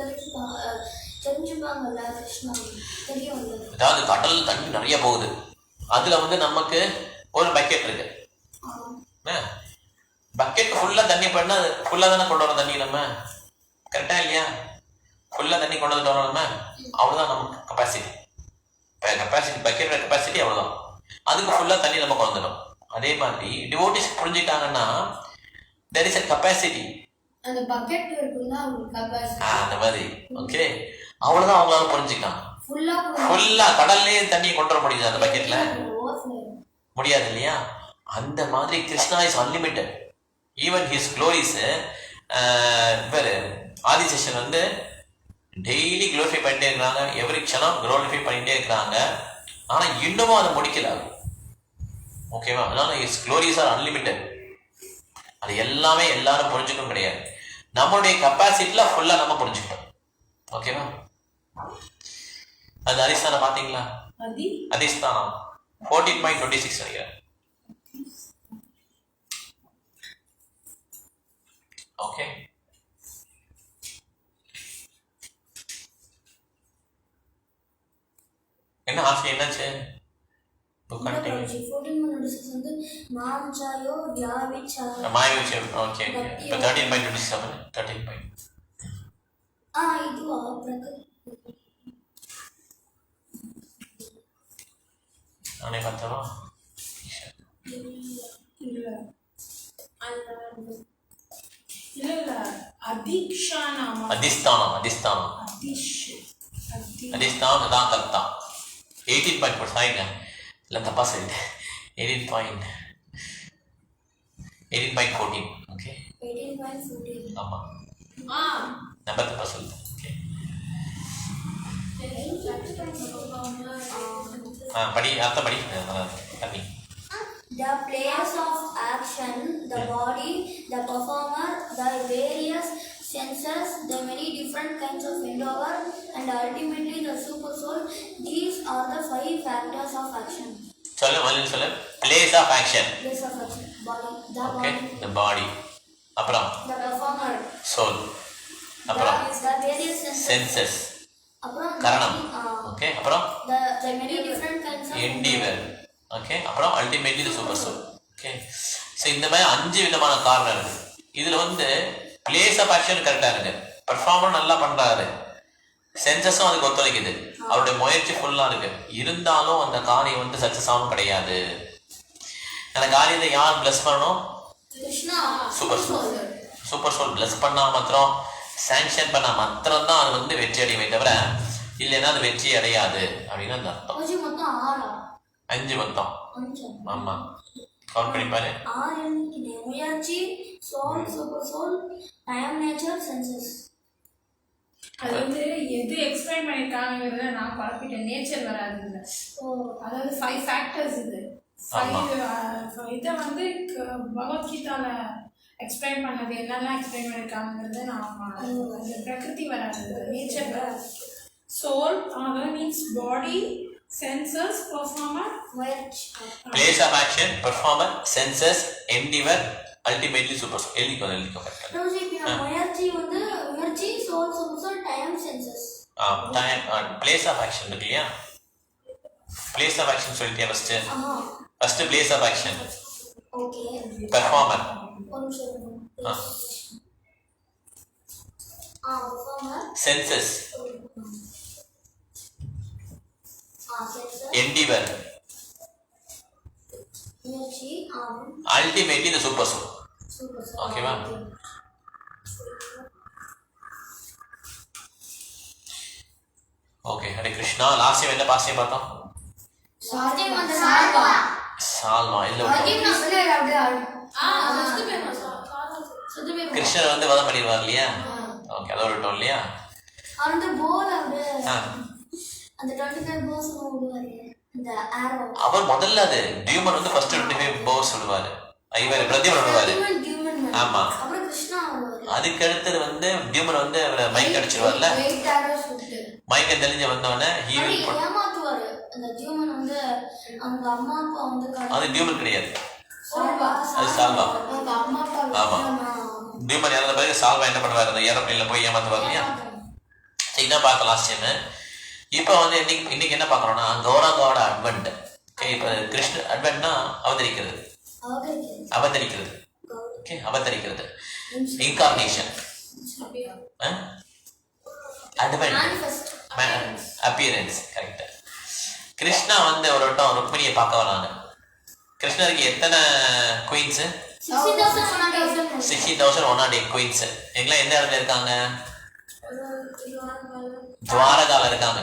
Speaker 2: தெரிஞ்சுப்பாங்கல்ல கிருஷ்ணா, தெரியும்.
Speaker 1: அதாவது கடல் தண்ணி நிறைய போகுது, அதுல வந்து நமக்கு ஒரு பக்கெட் இருக்கு. பக்கெட் ஃபுல்லா தண்ணி பண்ணா ஃபுல்லா தானே கொண்டு வரோம் தண்ணி நம்ம, கரெக்டா இல்லையா? ஃபுல்லா தண்ணி கொண்டு வந்துட்டு வரோம் நம்ம, அவ்வளவுதான் நமக்கு கெப்பாசிட்டி. பக்கெட் கெப்பாசிட்டி அவ்வளவுதான், அதுக்கு ஃபுல்லா தண்ணி நம்ம கொண்டு வந்துடும். அதே மாதிரி டிவோட்டிஸ் புரிஞ்சுட்டாங்கன்னா there is a capacity.
Speaker 2: அந்த பக்கெட் இருக்குன்னா கெப்பாசிட்டி
Speaker 1: அந்த மாதிரி. ஓகே, அவ்வளவுதான் அவங்களால புரிஞ்சுக்கலாம். ஃபுல்லா கடல்லே தண்ணி கொண்டு வர முடியுது அந்த பக்கெட்ல? முடியாது இல்லையா? அந்த மாதிரி Krishna is unlimited. Even his glories Adiseshan வந்து டெய்லி க்ளோரிஃபை பண்ணிட்டே இருக்கிறாங்க, எவ்ரி க்ஷணம் க்ளோரிஃபை பண்ணிட்டே இருக்கிறாங்க. ஆனா இன்னமும் அதை முடிக்கல. ஓகேவா? அதனால ஹிஸ் க்ளோரிஸ் ஆர் அன்லிமிட்டட். அது எல்லாமே எல்லாரும் புரிஞ்சுக்கவும் கிடையாது. நம்மளுடைய கெப்பாசிட்டில ஃபுல்லா நம்ம புரிஞ்சுக்கிட்டோம். ஓகேவா? அது அதிஸ்தானம் பாத்தீங்களா? அதிஸ்தானம் 14.26 நினைக்கிறேன். ஓகே, என்ன ஆசை என்னாச்சு? ஓகே ஓகே, இப்போ 13.27 13. நானே பார்த்தவா? அதிஸ்தானம் அதான் கரெக்டா. 18.4 சாரிங்க, இல்லை தப்பா சொல்லிட்டேன். 18.14. ஓகே, ஆமா, நம்பர் தப்பா சொல்லிட்டேன். ஓகே, படி அர்த்தம் படி பண்ணி.
Speaker 2: The place of action, the body, the performer, the various senses, the many different kinds of endeavor, and ultimately the super soul. These are the 5 factors of action.
Speaker 1: சொல்லு. Place of action.
Speaker 2: Place of action. Body.
Speaker 1: Okay. The body. அப்புறம்
Speaker 2: the performer.
Speaker 1: soul. அப்புறம்
Speaker 2: the various senses.
Speaker 1: அப்புறம் கரணம். Okay, அப்புறம்
Speaker 2: the many different kinds of
Speaker 1: endeavor. Okay, அப்புறம் ultimately the super soul. Okay, so இந்த மாதிரி 5 விதமான காரணம் இருக்கு. இதுல வந்து பிளேஸ் ஆஃப் ஆக்ஷன் கரெக்டா இருக்கு, பெர்ஃபார்மர் நல்லா பண்றாரு, சென்சஸும் அதுக்கு ஒத்துழைக்குது, அவருடைய முயற்சி ஃபுல்லா இருக்கு. இருந்தாலும் அந்த காரியம் வந்து சக்சஸ் ஆகும் கிடையாது. அந்த காரியத்தை யார் பிளஸ் பண்ணணும்? சூப்பர் சோல் பிளஸ் பண்ணா மாத்திரம், சாங்ஷன் பண்ணா மாத்திரம் தான் அது வந்து வெற்றி அடையுமே தவிர இல்லைன்னா அது வெற்றி அடையாது அப்படின்னு அந்த அர்த்தம். 5 மொத்தம். ஆமா, கவுண்ட் பண்ணி பாரு.
Speaker 2: முயற்சி, soul, super soul, time, nature, senses.
Speaker 3: அது வந்து எது எக்ஸ்பிளைன் பண்ணிருக்காங்கிறத நான் குழப்பிட்டேன். நேச்சர் வராதுங்க. அதாவது 5 ஃபேக்டர்ஸ் இது. 5 இதை வந்து பகவத்கீதால எக்ஸ்பிளைன் பண்ணது என்னெல்லாம் எக்ஸ்பிளைன் பண்ணிருக்காங்கிறத நான் பிரகிருதி வராது, நேச்சர் வராது. சோல் அதாவது means body, senses, performer,
Speaker 1: place of action, performer, senses, endeavor, ultimately super soul. எழுதிக்கோ கரெக்ட்டா.
Speaker 2: முயற்சி, soul, super soul, time, senses.
Speaker 1: time place of action இருக்குயா? place of action சொல்லிட்டியா first place of action.
Speaker 2: Okay.
Speaker 1: performer.
Speaker 2: performer.
Speaker 1: senses. endeavor. ultimately the super soul. Okay va? Okay, Hare Krishna. Last time என்ன past பார்த்தோம்? சால்வா இல்ல கிருஷ்ணர் வந்து வதம் பண்ணிடுவார் இல்லையா? Okay, அதை விட்டோம் இல்லையா?
Speaker 2: அந்த 25 bows விடுவாரு இந்த arrow.
Speaker 1: அவர் முதல்ல அது டியூமன் வந்து ஃபர்ஸ்ட் 25 bows விடுவாரு. இவர் பிரத்யுமன் விடுவாரு. ஆமா.
Speaker 2: அப்புறம் கிருஷ்ணா வருவாரு.
Speaker 1: அதுக்கு அடுத்தது வந்து டியூமன் வந்து மைக் அடிச்சிருவார்ல.
Speaker 2: 8 arrows விட்டு.
Speaker 1: மைக் தெளிஞ்சு வந்தவனே he will put.
Speaker 2: ஏமாத்துவாரு. அந்த டியூமன் வந்து அவங்க அம்மா அப்பா வந்து
Speaker 1: அது டியூமன் கிடையாது.
Speaker 2: சால்வா.
Speaker 1: அது சால்வா.
Speaker 2: அவங்க அம்மா அப்பா
Speaker 1: ஆமா. டியூமன் இறந்த பிறகு சால்வா என்ன பண்ணுவாரு? அந்த ஏரோப்ளேன்ல போய் ஏமாத்துவார் இல்லையா? இதான் பார்க்கலாம் லாஸ்ட் டைம். இப்போ வந்து இன்னைக்கு என்ன பார்க்குறோம்னா கௌரவாவோட அட்வென்ட். ஓகே, இப்போ கிருஷ்ண அட்வென்ட்னா அவதரிக்கிறது. அவதரிக்கிறது. ஓகே, அவதரிக்கிறது. Incarnation. Advent appearance. Correct. Krishna வந்து ஒரு வட்டம் ருக்மிணியை பார்க்க வராங்க. கிருஷ்ணருக்கு எத்தனை குயின்ஸ்? 60,108 குயின்ஸ். எங்கெல்லாம் எந்த இடத்துல இருக்காங்க? துவாரகால இருக்காங்க.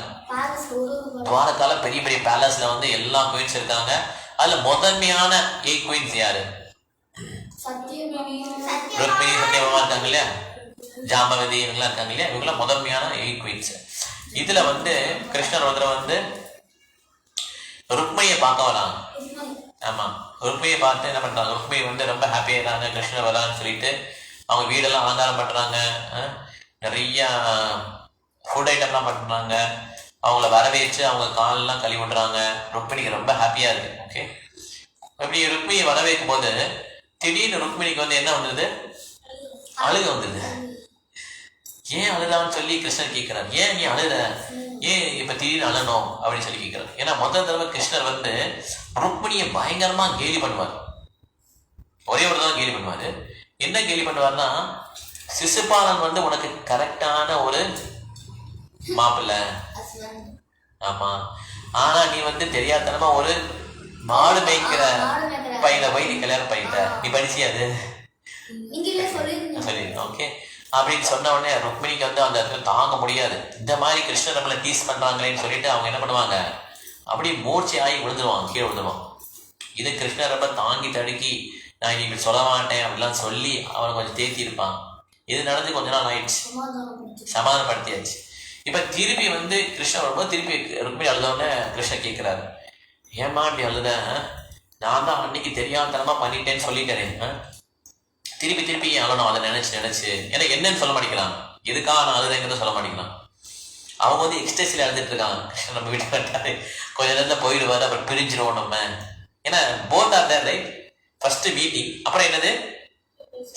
Speaker 1: துவாரகால பெரிய பெரிய பேலஸ்ல வந்து எல்லா குயின்ஸ் இருக்காங்க. அதுல முதன்மையான 8 குயின்ஸ் யாரு? ருக்மிணி, சத்யபாமா இருக்காங்க இல்லையா, ஜாம்பவதி இவங்கெல்லாம் இருக்காங்க இல்லையா, இவங்கெல்லாம் முதன்மையான 8 குயின்ஸ். இதுல வந்து கிருஷ்ணர் வந்து ருக்மிணியை பார்க்க வராங்க. ஆமா, ருக்மிணியை பார்த்து என்ன பண்றாங்க? ருக்மிணி வந்து ரொம்ப ஹாப்பியா இருக்காங்க, கிருஷ்ணர் வரான்னு சொல்லிட்டு அவங்க வீடெல்லாம் அலங்காரம் பண்றாங்க, நிறைய ஃபுட் ஐட்டம்லாம் பண்ணுறாங்க, அவங்கள வரவேற்று அவங்க காலெல்லாம் கழுவி விடுறாங்க. ருக்மிணிக்கு ரொம்ப ஹாப்பியாக இருக்குது. ஓகே, இப்படி ருக்மிணியை வரவேற்கும் போது திடீர்னு ருக்மிணிக்கு வந்து என்ன வந்தது? அழுக வந்தது. ஏன் அழுதான்னு சொல்லி கிருஷ்ணர் கேட்கிறார். ஏன் நீ அழுத? ஏன் இப்போ திடீர்னு அழணும் அப்படின்னு சொல்லி கேட்கிறார். ஏன்னா முதல் தடவை கிருஷ்ணர் வந்து ருக்மிணியை பயங்கரமா கேலி பண்ணுவார். ஒரே ஒரு தான் கேலி பண்ணுவார். என்ன கேலி பண்ணுவார்னா, சிசுபாலன் வந்து உனக்கு கரெக்டான ஒரு மாப்பிள்ள, ஆமா, ஆனா நீ வந்து தெரியாதனமா ஒரு மாடு மேய்க்கிற பையனை போய் நீ கல்யாணம் பண்ணிட்ட, நீ படிச்சியா? அது சொல்லி ஓகே அப்படின்னு சொன்ன உடனே ருக்மிணிக்கு வந்து அந்த இடத்துல தாங்க முடியாது. இந்த மாதிரி கிருஷ்ணர் நம்மளை டீஸ் பண்றாங்களேன்னு சொல்லிட்டு அவங்க என்ன பண்ணுவாங்க? அப்படி மூர்ச்சி ஆகி விழுந்துருவாங்க, கீழே விழுந்துருவாங்க. இது கிருஷ்ணர் ரொம்ப தாங்கி தடுக்கி நான் இப்படி சொல்ல மாட்டேன் அப்படிலாம் சொல்லி அவனை கொஞ்சம் தேத்தி இருப்பாங்க. இது நடந்து கொஞ்ச நாள் ஆயிடுச்சு, சமாதானப்படுத்தியாச்சு. இப்ப திருப்பி வந்து கிருஷ்ணன் வரும்போது திருப்பி ருக்மிணி அழுதோடனே கிருஷ்ணன் கேட்கிறாரு, ஏமா அப்படி அழுத? நான் தான் அன்னைக்கு தெரியாதனமா பண்ணிட்டேன்னு சொல்லிட்டேன், திருப்பி திருப்பி ஏன் அழணும்? அதை நினைச்சு எனக்கு என்னன்னு சொல்ல மாட்டேங்கிறான், எதுக்காக நான் அழுதுங்கிறத சொல்ல மாட்டேங்கிறான். அவங்க வந்து எக்ஸ்டேசில் அழுதுட்டு இருக்காங்க. கிருஷ்ணன் நம்ம வீட்டு கட்டாரு, கொஞ்ச நேரத்தில் போயிடுவாரு, அப்புறம் பிரிஞ்சிருவோம் நம்ம. ஏன்னா both are there right. First meeting, அப்புறம் என்னது?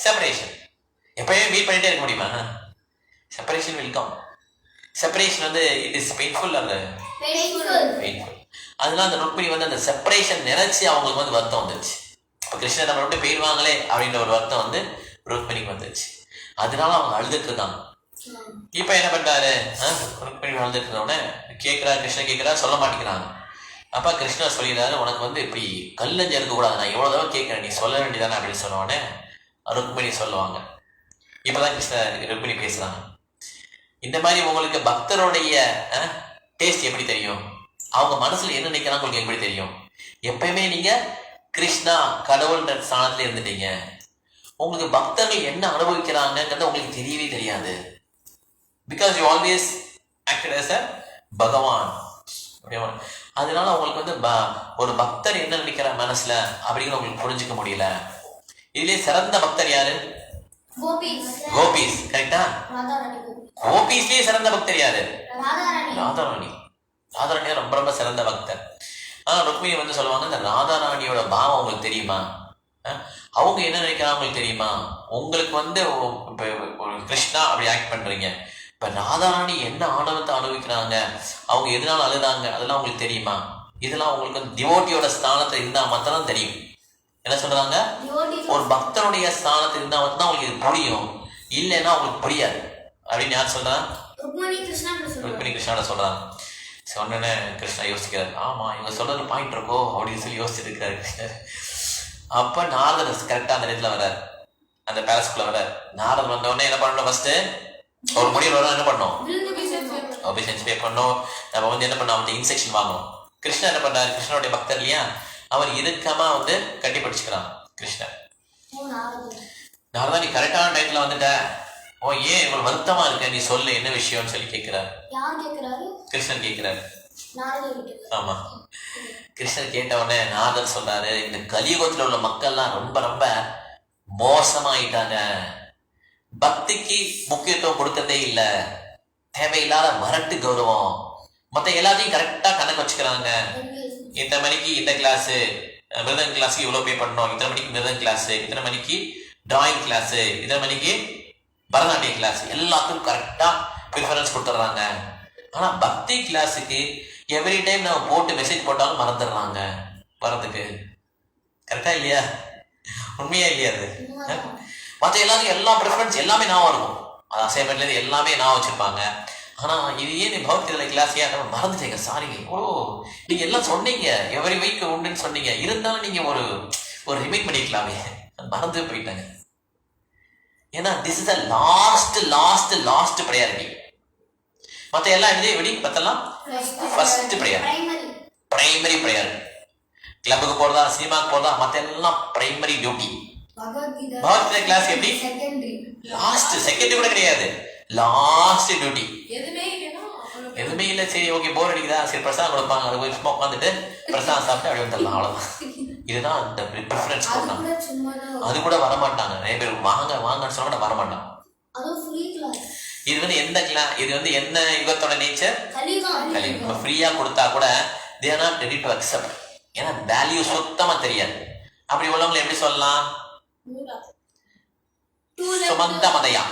Speaker 1: செப்பரேஷன். எப்பயுமே மீட் பண்ணிட்டே இருக்க முடியுமா? Separation will come. செப்பரேஷன் வந்து இட் இஸ் பெயின்ஃபுல் அல்ல பெயின்ஃபுல். அதனால அந்த ருக்மிணி வந்து அந்த செப்பரேஷன் நினைச்சு அவங்களுக்கு வந்து வருத்தம் வந்துருச்சு. இப்போ கிருஷ்ணர் நம்ம விட்டு போயிடுவாங்களே அப்படின்ற ஒரு வருத்தம் வந்து ருக்மிணிக்கு வந்துருச்சு. அதனால அவங்க அழுதுட்டு இருக்காங்க. இப்ப என்ன பண்றாரு? ருக்மிணி அழுதுட்டு இருந்தோடனே கேட்கிறாரு, கிருஷ்ணன் கேட்கிறாரு, சொல்ல மாட்டேங்கிறாங்க. அப்ப கிருஷ்ணர் சொல்லிடுறாரு, உனக்கு வந்து இப்படி கல்லஞ்சு இருக்கக்கூடாது, நான் எவ்வளவு தடவை கேட்கிறேன், நீ சொல்ல வேண்டியதானே அப்படின்னு சொன்ன உடனே ருக்மிணி சொல்லுவாங்க. இப்பதான் கிருஷ்ணர் ருக்மிணி பேசுறாங்க. இந்த மாதிரி உங்களுக்கு பக்தருடைய டேஸ்ட் எப்படி தெரியும்? அவங்க மனசுல என்ன நினைக்கிறாங்க உங்களுக்கு எப்படி தெரியும்? எப்பயுமே நீங்க கிருஷ்ணா கடவுள்ன்ற ஸ்தானத்துல இருந்துட்டீங்க. உங்களுக்கு பக்தர்கள் என்ன அனுபவிக்கிறாங்கிறது உங்களுக்கு தெரியவே தெரியாது. Because you always acted as a பகவான். அதனால உங்களுக்கு வந்து ஒரு பக்தர் என்ன நினைக்கிற மனசுல அப்படிங்கிற உங்களுக்கு புரிஞ்சுக்க முடியல. இதுலயே சிறந்த பக்தர் யாரு? கோபிஸ். கரெக்டா? கோபிஸ்லயே சிறந்த பக்தர் யாரு? ராதாராணி. ராதாராணி ரொம்ப ரொம்ப சிறந்த பக்தர். ஆனா ருக்மிணி வந்து சொல்லுவாங்க, இந்த ராதாராணியோட பாவம் உங்களுக்கு தெரியுமா? அவங்க என்ன நினைக்கிறாங்க உங்களுக்கு தெரியுமா? உங்களுக்கு வந்து கிருஷ்ணா அப்படி ஆக்ட் பண்றீங்க, இப்ப ராதாராணி என்ன ஆணவத்தை அனுபவிக்கிறாங்க, அவங்க எதனால அழுதாங்க, அதெல்லாம் உங்களுக்கு தெரியுமா? இதெல்லாம் உங்களுக்கு டிவோட்டியோட ஸ்தானத்தை இருந்தா மட்டும்தான் தெரியும். என்ன சொல்றாங்க? ஒரு பக்தனுடைய ஸ்தானத்தில் இருந்தா மட்டும்தான் உங்களுக்கு இது புரியும், இல்லைன்னா உங்களுக்கு புரியாது அப்படின்னு யார் சொல்றாங்க? ருக்மிணி கிருஷ்ணாட சொல்றாங்க. சொன்னே கிருஷ்ணா யோசிக்கிறாரு, ஆமா இவங்க சொல்றது பாயிண்ட் இருக்கோ அப்படின்னு சொல்லி யோசிச்சுட்டு இருக்காரு கிருஷ்ணர். அப்ப நாரதர் கரெக்டா அந்த நேரத்துல வர்றாரு, அந்த பேலஸ்குள்ள வர்றாரு. நாரதர் வந்த உடனே என்ன பண்ணணும்? ஃபர்ஸ்ட் ஒரு முடிவு வரும், என்ன பண்ணணும்? ஒபிசன்ஸ் பே பண்ணணும். நம்ம வந்து என்ன பண்ணோம்? அவன் இன்ஸ்ட்ரக்ஷன் வாங்கணும். கிருஷ்ணன் என்ன பண்றாரு? கிருஷ்ணனுடைய பக்தர் இல்லையா, அவர் இறுக்கமா வந்து கட்டி பிடிச்சுக்கிறான் கிருஷ்ணன். நாரதா நீ கரெக்டான டைத்துல வந்துட்ட, ஓ ஏன் இவ்வளவு வருத்தமா இருக்க, நீ சொல்லு என்ன விஷயம்னு சொல்லி கேட்கிறாரு. கிருஷ்ணன் கேட்கிறாரு. ஆமா. கிருஷ்ணர் கேட்ட உடனே நாரதர் சொல்றாரு, இந்த கலியுகத்துல உள்ள மக்கள்லாம் ரொம்ப ரொம்ப மோசமாயிட்டாங்க, பக்திக்கு முக்கியத்துவம் கொடுக்கறதே இல்ல, தேவையில்லாத வரட்டு கௌரவம், மொத்த எல்லாத்தையும் கரெக்டா கணக்கு வச்சுக்கிறாங்க. இத்தனை மணிக்கு இந்த கிளாஸ், மிருதங்க கிளாஸ்க்கு இவ்வளவு பே பண்ணணும், இத்தனை மணிக்கு மிருதங்க கிளாஸ், இத்தனை மணிக்கு டிராயிங் கிளாஸ், இத்தனை மணிக்கு பரதநாட்டிய கிளாஸ், எல்லாத்துக்கும் கரெக்டா ப்ரிஃபரன்ஸ் கொடுத்துட்றாங்க. ஆனா பக்தி கிளாஸுக்கு எவ்ரி டைம் நம்ம போட்டு மெசேஜ் போட்டாலும் மறந்துடுறாங்க வரதுக்கு. கரெக்டா இல்லையா? உண்மையா இல்லையா? அது மற்ற எல்லாத்துக்கும் எல்லா ப்ரிஃபரன்ஸ் எல்லாமே நான் இருக்கும், அது அசைன்மெண்ட்ல இருந்து எல்லாமே நான் வச்சிருப்பாங்க. ஆனா இது ஏன் நீ பௌத்திக கிளாஸ் ஏன் மறந்துட்டீங்க, சாரிங்க, ஓ நீங்க எல்லாம் சொன்னீங்க, எவரி வீக் உண்டுன்னு சொன்னீங்க, இருந்தாலும் நீங்க ஒரு ரிமைண்ட் பண்ணிக்கலாமே, மறந்து போயிட்டாங்க. ஏன்னா this is the last priority. மற்ற எல்லாம் எழுதி எப்படி பார்த்தலாம், ஃபர்ஸ்ட் பிரைமரி ப்ரையாரிட்டி. கிளப்புக்கு போறதா, சினிமாக்கு போறதா, மற்ற எல்லாம் பிரைமரி டியூட்டி. பௌத்திக கிளாஸ் எப்படி லாஸ்ட், செகண்ட் கூட கிடையாது, லாஸ்ட் டியூட்டி. எதுவுமே இல்லை, சரி ஓகே போர் அடிக்குதா, சரி பிரசாதம் கொடுப்பாங்க, அது போய் சும்மா உட்காந்துட்டு பிரசாதம் சாப்பிட்டு அப்படியே வந்துடலாம், அவ்வளவுதான். இதுதான் அந்த ப்ரிஃபரன்ஸ் கொடுத்தாங்க. அது கூட வரமாட்டாங்க நிறைய பேர், வாங்கன்னு சொன்னா கூட வரமாட்டாங்க. இது வந்து எந்த கிளாஸ், இது வந்து என்ன யுகத்தோட நேச்சர், கலியுகம். ஃப்ரீயா கொடுத்தா கூட they are not ready to accept. ஏன்னா வேல்யூ சுத்தமா தெரியாது. அப்படி உள்ளவங்களை எப்படி சொல்லலாம், சுமந்த மதையா,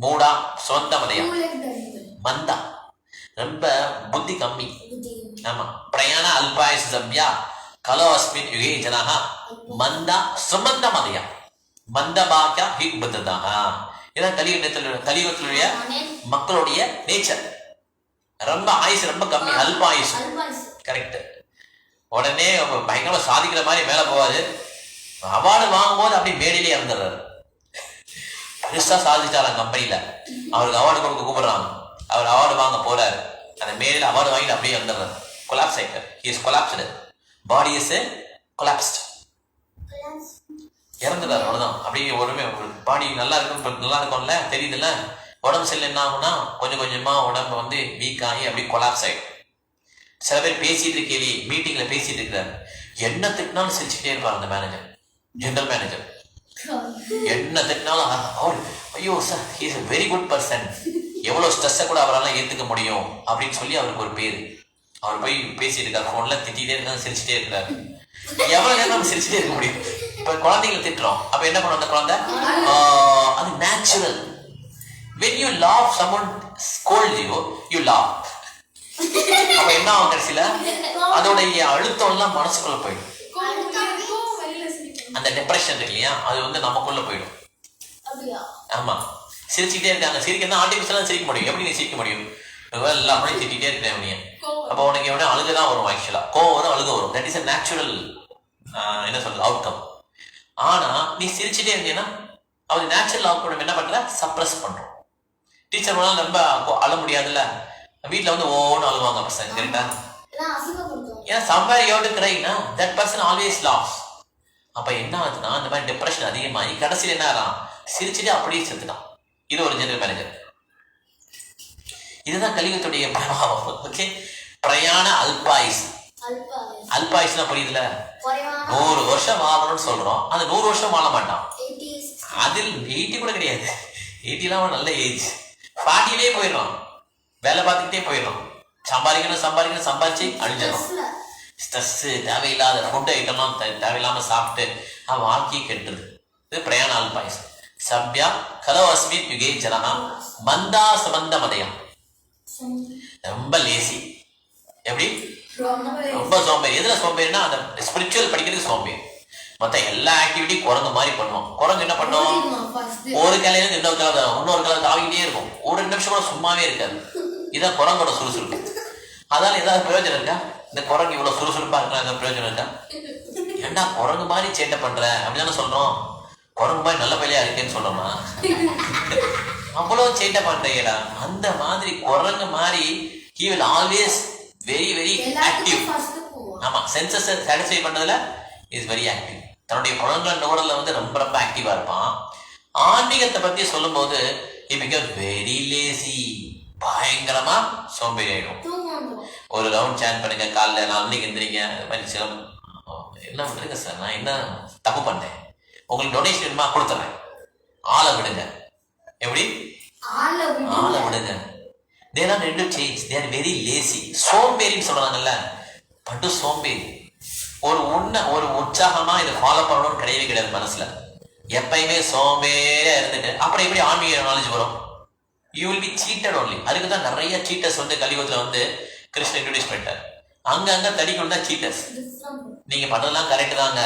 Speaker 1: மூடா சுமந்த மதையா, மந்தா ரொம்ப புத்தி கம்மி. ஆமா, பிரயாண அல்பாயுஷ சப்யா கலோ அஸ்மின் யுகே ஜனஹ மந்தா சுமந்த மதையா மந்த பாக்கியா ஹிக் பத்ததாக. இதான் கலியுகத்திலுடைய மக்களுடைய நேச்சர். ரொம்ப ஆயுசு ரொம்ப கம்மி, அல்பாயுஷ். கரெக்ட். உடனே பயங்கரமா சாதிக்கிற மாதிரி மேல போவாரு, அவார்டு வாங்கும் போது அப்படி மேடையிலே இறந்துடுறாரு. பெருசா சாதிச்சாராம் கம்பெனியில, அவருக்கு அவார்டு கொடுக்க கூப்பிடுறாங்க, அவர் அவார்டு வாங்க போறாரு, அந்த மேடையில அவார்டு வாங்கிட்டு அப்படியே இறந்துடுறாரு. கொலாப்ஸ் ஆயிட்டார். he is collapsed, body is collapsed. இறந்துட்டார், அவ்வளவுதான். அப்படியே ஒருமே பாடி நல்லா இருக்கும்ல, தெரியுதுல்ல, உடம்பு செல்ல என்ன ஆகும்னா கொஞ்சம் கொஞ்சமா உடம்பு வந்து வீக் ஆகி அப்படியே கொலாப்ஸ் ஆயிடும். சில பேர் பேசிட்டு இருக்கே, மீட்டிங்ல பேசிட்டு இருக்கிறார், என்ன திட்டினாலும் சிரிச்சுட்டே இருப்பார் அந்த மேனேஜர், ஜெனரல் மேனேஜர். என்ன திட்டினாலும் அவர் ஐயோ sir he is a very good person, எவ்வளவு ஸ்ட்ரெஸ்ஸை கூட அவரால் ஏத்துக்க முடியும் அப்படின்னு சொல்லி அவருக்கு ஒரு பேரு. அவர் போய் பேசிட்டு இருக்காரு, போன்ல திட்டிகிட்டே இருக்காரு, சிரிச்சுட்டே இருக்கிறாரு. எவ்வளவு நேரம் நம்ம சிரிச்சுட்டே இருக்க முடியும்? இப்ப குழந்தைங்களை திட்டுறோம், அப்ப என்ன பண்ணும் அந்த குழந்தை, அது natural. when you laugh, someone scolds you, you laugh. அப்ப என்ன ஆகும் கடைசியில, அதோடைய அழுத்தம் எல்லாம் மனசுக்குள்ள போயிடும். அந்த டிப்ரெஷன் இருக்கு இல்லையா, அது வந்து நமக்குள்ள போயிடும். ஆமா, சிரிச்சுட்டே இருக்காங்க, சிரிக்க ஆர்டிபிஷியலா சிரிக்க முடியும், எப்படி நீ சிரிக்க முடியும், எல்லாமே திட்டிகிட்டே இருக்கிறேன். அப்போ உனக்கு எவ்வளவு அழுகதான் வரும், ஆக்சுவலா கோவம் வரும், அழுக வரும். தட் இஸ் a நேச்சுரல் என்ன சொல்றது அவுட்கம். ஆனா நீ சிரிச்சுட்டே இருந்தீங்கன்னா அது நேச்சுரல் அவுட்கம் என்ன பண்ற, சப்ரஸ் பண்றோம். டீச்சர் மேல ரொம்ப அழ முடியாதுல்ல, வீட்டுல வந்து ஓன்னு அழுவாங்க பசங்க, கரெக்டா? ஏன்னா somewhere you have to cry, that person always laughs. அப்ப என்ன ஆகுதுன்னா இந்த மாதிரி டிப்ரெஷன் அதிகமாகி கடைசியில் என்ன ஆகும், சிரிச்சுட்டு அப்படியே செத்துட்டான். இது ஒரு ஜெனரல் மேனேஜர். இதுதான் கலியுகத்துடைய பிரபாவம். ஓகே, பிரயாண அல்பாயுஸ். அல்பாயுஸ்னா புரியுதுல, 100 வருஷம் வாழணும்னு சொல்றோம், அந்த 100 வருஷம் வாழ மாட்டான். அதில் 80 கூட கிடையாது, 80 நல்ல ஏஜ், 40லே போயிடும், வேலை பார்த்துக்கிட்டே போயிடும், சம்பாதிக்கணும் சம்பாதிச்சு அழிஞ்சிடும். ஸ்ட்ரெஸ், தேவையில்லாத ஃபுட் ஐட்டம்லாம் தேவையில்லாம சாப்பிட்டு வாழ்க்கையை கெட்டுருது. இது பிரயாண அல்பாயுஸ். சப்யா கலோ அஸ்மின் யுகே ஜனஹ மந்தா சுமந்த மதயம், ரொம்ப லேசி. எப்படி, ரொம்ப சோம்பேறி. எதுல சோம்பேறினா அந்த ஸ்பிரிச்சுவல் படிக்கிறது சோம்பேறி. மற்ற எல்லா ஆக்டிவிட்டி குரங்கு மாதிரி பண்ணுவோம். குரங்கு என்ன பண்ணும், ஒரு கிளையில இன்னொரு கிளை தாவிக்கிட்டே இருக்கும், ஒரு 2 நிமிஷம் கூட சும்மாவே இருக்காது. இதான் குரங்கோட சுறுசுறுப்பு. அதனால ஏதாவது பிரயோஜனம் இருக்கா, இந்த குரங்கு இவ்வளவு சுறுசுறுப்பா இருக்கலாம், ஏதாவது பிரயோஜனம் இருக்கா? ஏண்டா குரங்கு மாதிரி சேட்டை பண்ற அப்படிதானே சொல்றோம், குரங்கு மாதிரி நல்ல பையலா இருக்கேன்னு சொல்றோமா? அவ்வளவு சேட்டை பண்றீங்கடா, அந்த மாதிரி குரங்கு மாதிரி he will always very very active. ஆமா, சென்சஸ் சாட்டிஸ்ஃபை பண்றதுல இஸ் வெரி ஆக்டிவ். தன்னுடைய குழந்தைகள் நோடல வந்து ரொம்ப ரொம்ப ஆக்டிவா இருப்பான். ஆன்மீகத்தை பத்தி சொல்லும் போது he became very lazy, பயங்கரமா சோம்பேறி ஆயிடும். ஒரு ரவுண்ட் சேன் பண்ணுங்க, காலைல 4 மணிக்கு எந்திரிங்க. அது மாதிரி சிலம் என்ன பண்ணுங்க சார், நான் என்ன தப்பு பண்ணேன், உங்களுக்கு டொனேஷன் வேணுமா கொடுத்துறேன், ஆளை விடுங்க. எப்படி ஆளை விடுங்க. they are not ready to change, they are very lazy. சோம்பேறின்னு சொல்றாங்கல்ல, பட்டு சோம்பேறி. ஒரு உற்சாகமா இதை ஃபாலோ பண்ணணும்னு கிடையவே கிடையாது மனசுல. எப்பயுமே சோம்பேறியா இருந்துட்டு அப்புறம் எப்படி ஆன்மீக நாலேஜ் வரும்? You will be seated only. அதுக்கு தான் நிறைய சீட்டர்ஸ் வந்து கலியுகத்துல வந்து கிருஷ்ணன் இன்ட்ரோடியூஸ் பண்ணிட்டார். அங்கங்க தடிக்கணும் தான் சீட்டர்ஸ். நீங்க பண்றதெல்லாம் கரெக்ட் தாங்க,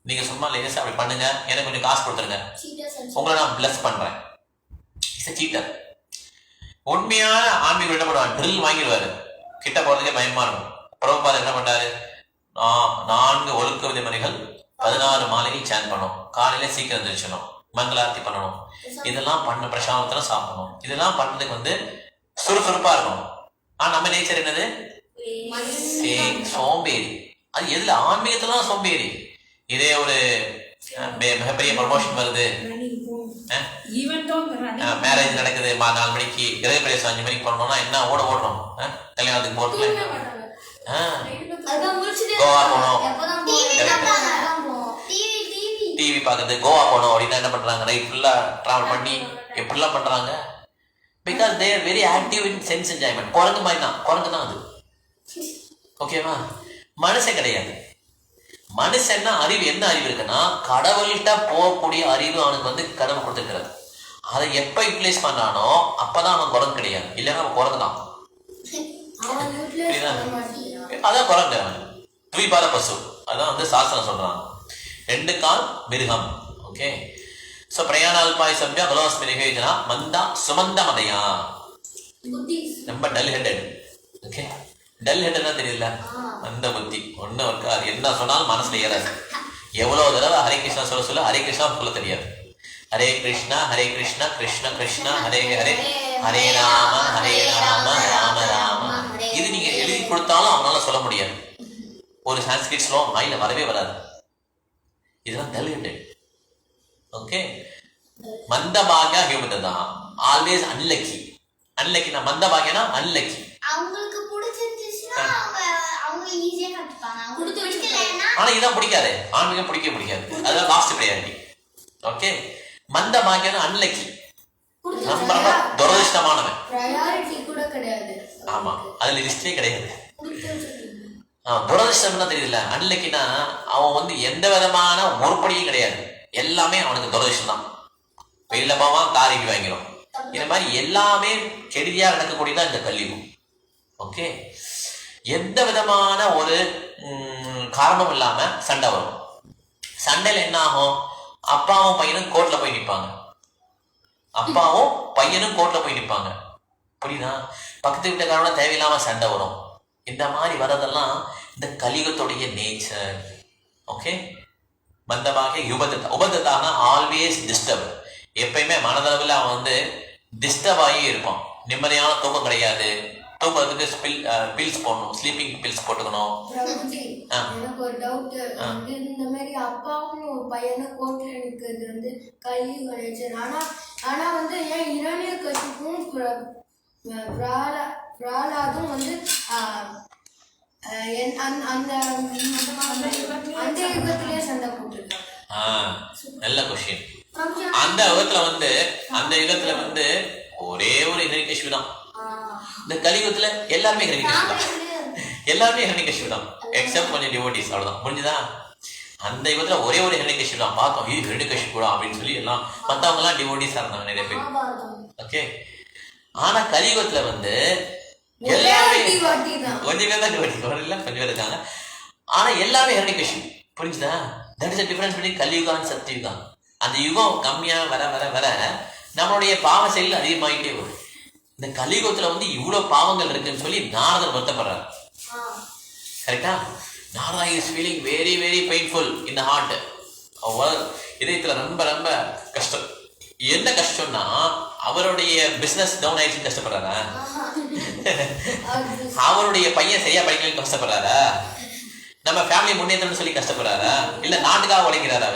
Speaker 1: நீங்க சும்மா லேசா அப்படி பண்ணுங்க, எனக்கு கொஞ்சம் காசு கொடுத்துருங்க, உங்களை நான் பிளஸ் பண்றேன். It's seater. உண்மையான ஆன்மீகம் என்ன பண்ணுவாங்க, ட்ரில் வாங்கிடுவாரு, கிட்ட போறதுக்கே பயமா இருக்கும். பிரபுபாதர் என்ன பண்றாரு, 4 ஒழுக்க விதிமுறைகள் 16 மாலைகள் சேன் பண்ணணும், காலையில சீக்கிரம் எழுந்திரிச்சணும், மங்களாரத்தி பண்ணணும், இதெல்லாம் பண்ண பிரசாதத்துல சாப்பிடணும். இதெல்லாம் பண்றதுக்கு வந்து சுறுசுறுப்பா இருக்கணும். ஆனா நம்ம நேச்சர் என்னது, சோம்பேறி. அது எதுல, ஆன்மீகத்துல சோம்பேறி. இதே ஒரு மிகப்பெரிய ப்ரமோஷன் வருது, மேரேஜ் நடக்குது, 4 மணிக்கு கிரகப்பிரவேசம் 5 மணிக்கு பண்ணணும்னா என்ன ஓடணும், கல்யாணத்துக்கு போறதுல கோவா போனோம், டிவி பாக்குறது, கோவா போனோம் அப்படின்னா என்ன பண்றாங்க, நைட் ஃபுல்லா டிராவல் பண்ணி எப்படிலாம் பண்றாங்க. Because they are very active in sense enjoyment. குரங்கு மாதிரி தான், குரங்கு தான் அது. ஓகேவா? மனுஷன் கிடையாது. மனுஷன்னா அறிவு, என்ன அறிவு இருக்குன்னா கடவுள்கிட்ட போகக்கூடிய அறிவு அவனுக்கு வந்து கடவுள் கொடுத்துருக்கிறது. அதை எப்ப யூட்டிலைஸ் பண்ணானோ அப்பதான் அவன் குரங்கு கிடையாது, இல்லைன்னா அவன் குரங்கு தான். அதான் குரங்கு, அவன் துய்பாத பசு. அதான் வந்து சாஸ்திரம் சொல்றாங்க, 2 கால் மிருகம். ஓகே, சோ பிரயாணால்பாய் சம்யா கலோஸ்மி நிகழ்ச்சினா மந்தா சுமந்த மதையா, ரொம்ப டல் ஹெட்டட். ஓகே, டல் ஹெட்னா தெரியல, அந்த புத்தி ஒன்னும் இருக்கா. அது என்ன சொன்னாலும் மனசுல ஏறாது. எவ்வளவு தடவை ஹரே கிருஷ்ணா சொல்ல ஹரே கிருஷ்ணா சொல்ல தெரியாது. ஹரே கிருஷ்ணா கிருஷ்ண கிருஷ்ணா ஹரே ஹரே, ஹரே ராம ராம ராம. இது நீங்க எழுதி கொடுத்தாலும் அவனால சொல்ல முடியாது. ஒரு சான்ஸ்கிரிட் ஸ்லோகம் வாயில வரவே வராது. இதெல்லாம் டல் ஹெட்டட். ஓகே, மந்த பாக்யா ஹியூமன் தான், ஆல்வேஸ் அன்லக்கி. அன்லக்கினா மந்த பாக்யனா அன்லக்கி.
Speaker 4: அவங்களுக்கு பிடிச்சிருந்துச்சுன்னா அவங்க ஈஸியா கத்துப்பாங்க. அவங்களுக்கு பிடிக்கலன்னா
Speaker 1: ஆனா இதான் பிடிக்காது, ஆன்மீகம் பிடிக்காது. அதான் லாஸ்ட் பிரையாரிட்டி. ஓகே, மந்த பாக்யனா அன்லக்கி, ரொம்ப ரொம்ப துரதிருஷ்டமானவன்.
Speaker 2: பிரையாரிட்டி கூட கிடையாது.
Speaker 1: ஆமா, அதுல லிஸ்டே கிடையாது. துரதிருஷ்டம்னா தெரியல. அன்லக்கினா அவன் வந்து எந்த விதமான உருப்படியும் கிடையாது, எல்லாமே அவனுக்கு துரதிருஷ்டம் தான். வெளியில போவான், காரிக்கு வாங்கிடும். இந்த மாதிரி எல்லாமே கெடுதியா நடக்கக்கூடியதான் இந்த கலியுகம். ஓகே, எந்த விதமான ஒரு காரணம் இல்லாம சண்டை வரும். சண்டையில என்ன ஆகும், அப்பாவும் பையனும் கோர்ட்ல போய் நிற்பாங்க. அப்பாவும் பையனும் கோர்ட்ல போய் நிற்பாங்க. புரியுதா? பக்கத்து வீட்டுக்காரோட தேவையில்லாம சண்டை வரும். இந்த மாதிரி வரதெல்லாம் இந்த கலியுகத்துடைய நேச்சர். ஓகே, மந்தமாக உபதத்தான ஆல்வேஸ் டிஸ்டர்ப். எப்பயுமே மனதளவில் அவன் வந்து டிஸ்டர்ப் ஆகி இருப்பான். நிம்மதியான தூக்கம் கிடையாது. தூக்கத்துக்கு பில்ஸ் போடணும், ஸ்லீப்பிங் பில்ஸ் போட்டுக்கணும்.
Speaker 2: எனக்கு ஒரு டவுட் வந்து, இந்த மாதிரி அப்பாவும் பையனும் கோர்ட்ல இருக்கிறது வந்து கலியுக நேச்சர். ஆனா வந்து ஏன் இரணிய கசிப்பும் பிரஹ்லாதும் வந்து அந்த யுகத்திலேயே சண்டை போட்டுருக்காங்க.
Speaker 1: நல்ல கொஸ்டின். அந்த யுகத்துல வந்து ஒரே ஒரு ஹிரண்யகசிபு தான். இந்த கலியுகத்துல எல்லாருமே ஹிரண்யகசிபு தான், எக்ஸப்ட் கொஞ்சம் டிவோட்டிஸ், அவ்வளவுதான். முடிஞ்சுதா? அந்த யுகத்துல ஒரே ஒரு ஹிரண்யகசிபு தான். பார்த்தோம், இது ஹிரண்யகசிபு அப்படின்னு சொல்லி எல்லாம் மத்தவங்க எல்லாம் டிவோட்டிஸா இருந்தாங்க நிறைய பேர். ஓகே, ஆனா கலியுகத்துல வந்து எல்லாமே கொஞ்சம் பேர் தான் டிவோட்டிஸ், கொஞ்சம் பேர் இருக்காங்க. ஆனா எல்லாமே ஹிரண்யகசிபு. புரிஞ்சுதா? That is a difference between கலியுகம் and சத்தியுகம். அந்த யுகம் கம்மியா வர வர வர நம்மளுடைய பாவ செயல் அதிகமாயிட்டே வரும். இந்த கலியுகத்துல வந்து இவ்வளவு பாவங்கள் இருக்குன்னு சொல்லி நாரதர் வருத்தப்படுறாரு. கரெக்டா? Narada is feeling very very painful in the heart. இதயத்துல ரொம்ப ரொம்ப கஷ்டம். என்ன கஷ்டம்னா அவருடைய பிசினஸ் டவுன் ஆயிடுச்சுன்னு கஷ்டப்படுறாரா? அவருடைய பையன் சரியா படிக்கலன்னு கஷ்டப்படுறாரா? நம்ம ஃபேமிலி முன்னேற்றம்னு சொல்லி கஷ்டப்படுறாரா? இல்ல நாட்டுக்காக உழைக்கிறாரா?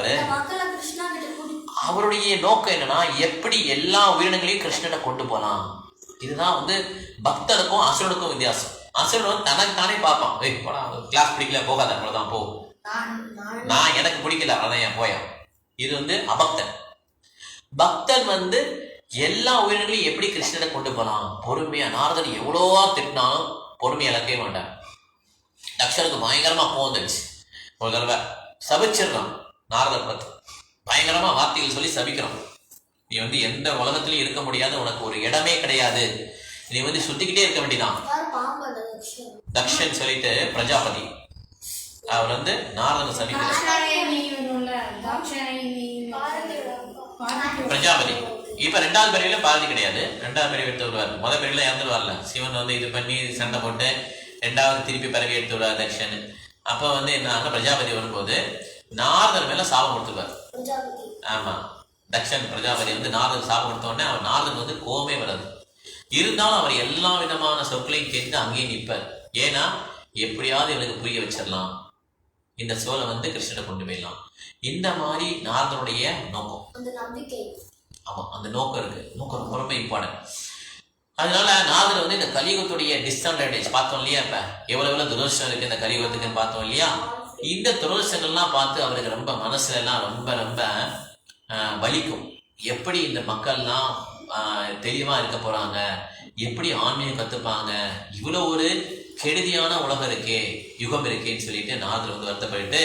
Speaker 1: அவருடைய நோக்கம் என்னன்னா எப்படி எல்லா உயிரினங்களையும் கிருஷ்ணனை கொண்டு போலாம். இதுதான் வந்து பக்தனுக்கும் அசுரனுக்கும் வித்தியாசம். அசுரன் வந்து தனக்கு தானே பார்ப்பான். ஏய் போடா, கிளாஸ் பிடிக்கல போகாத, அவ்வளவுதான் போ, நான் எனக்கு பிடிக்கல அதான் என் போயா. இது வந்து அபக்தன். பக்தன் வந்து எல்லா உயிரினங்களையும் எப்படி கிருஷ்ணனை கொண்டு போலாம் பொறுமையா. நாரதன் எவ்வளோவா திட்டினாலும் பொறுமையா இழக்கவே மாட்டான். தக்ஷனுக்கு பயங்கரமா போந்துச்சு. ஒரு தடவை சபிச்சிடறான் நாரதர் பார்த்து, பயங்கரமா வார்த்தைகள் சொல்லி சபிக்கிறான். நீ வந்து எந்த உலகத்திலையும் இருக்க முடியாது, உனக்கு ஒரு இடமே கிடையாது, நீ வந்து சுத்திக்கிட்டே இருக்க வேண்டியதான். தக்ஷன் சொல்லிட்டு பிரஜாபதி அவர் வந்து நாரதனை சபிக்கிறார். பிரஜாபதி இப்ப ரெண்டாவது பிரிவுல பாரதி கிடையாது, ரெண்டாவது பிரிவு எடுத்து விடுவார். முதல் பிரிவுல இறந்துருவார்ல, சிவன் வந்து இது பண்ணி சண்டை போட்டு ரெண்டாவது திருப்பி பிறவி எடுத்து விடுவார் தக்ஷன். அப்ப வந்து என்ன, பிரஜாபதி வரும்போது நாரதர் மேல சாபம் கொடுத்துருவார். ஆமா, தக்ஷன் பிரஜாபதி வந்து நாரதர் சாபம் கொடுத்த உடனே அவர் நாரதன் வந்து கோவமே வராது. இருந்தாலும் அவர் எல்லா விதமான சொற்களையும் கேட்டு அங்கேயே நிற்பார். ஏன்னா எப்படியாவது இவனுக்கு புரிய வச்சிடலாம், இந்த சோலை வந்து கிருஷ்ணனை கொண்டு போயிடலாம். இந்த மாதிரி நாரதனுடைய நோக்கம், ஆமா அந்த நோக்கம் இருக்கு. நோக்கம் ரொம்ப ரொம்ப இம்பார்ட்டன்ட். அதனால நாரதர் வந்து இந்த கலியுகத்துடைய டிஸ்அட்வான்டேஜ் பார்த்தோம் இல்லையா, இப்ப எவ்வளவு துரோஷம் இருக்கு இந்த கலியுகத்துக்குன்னு பார்த்தோம் இல்லையா. இந்த துரோஷங்கள்லாம் பார்த்து அவருக்கு ரொம்ப மனசுல எல்லாம் ரொம்ப ரொம்ப வலிக்கும். எப்படி இந்த மக்கள்லாம் தெளிவா இருக்க போறாங்க, எப்படி ஆன்மீகம் கத்துப்பாங்க, இவ்வளவு ஒரு கெடுதியான உலகம் இருக்கே, யுகம் இருக்கேன்னு சொல்லிட்டு நாரதர் வந்து வருத்தப்பட்டு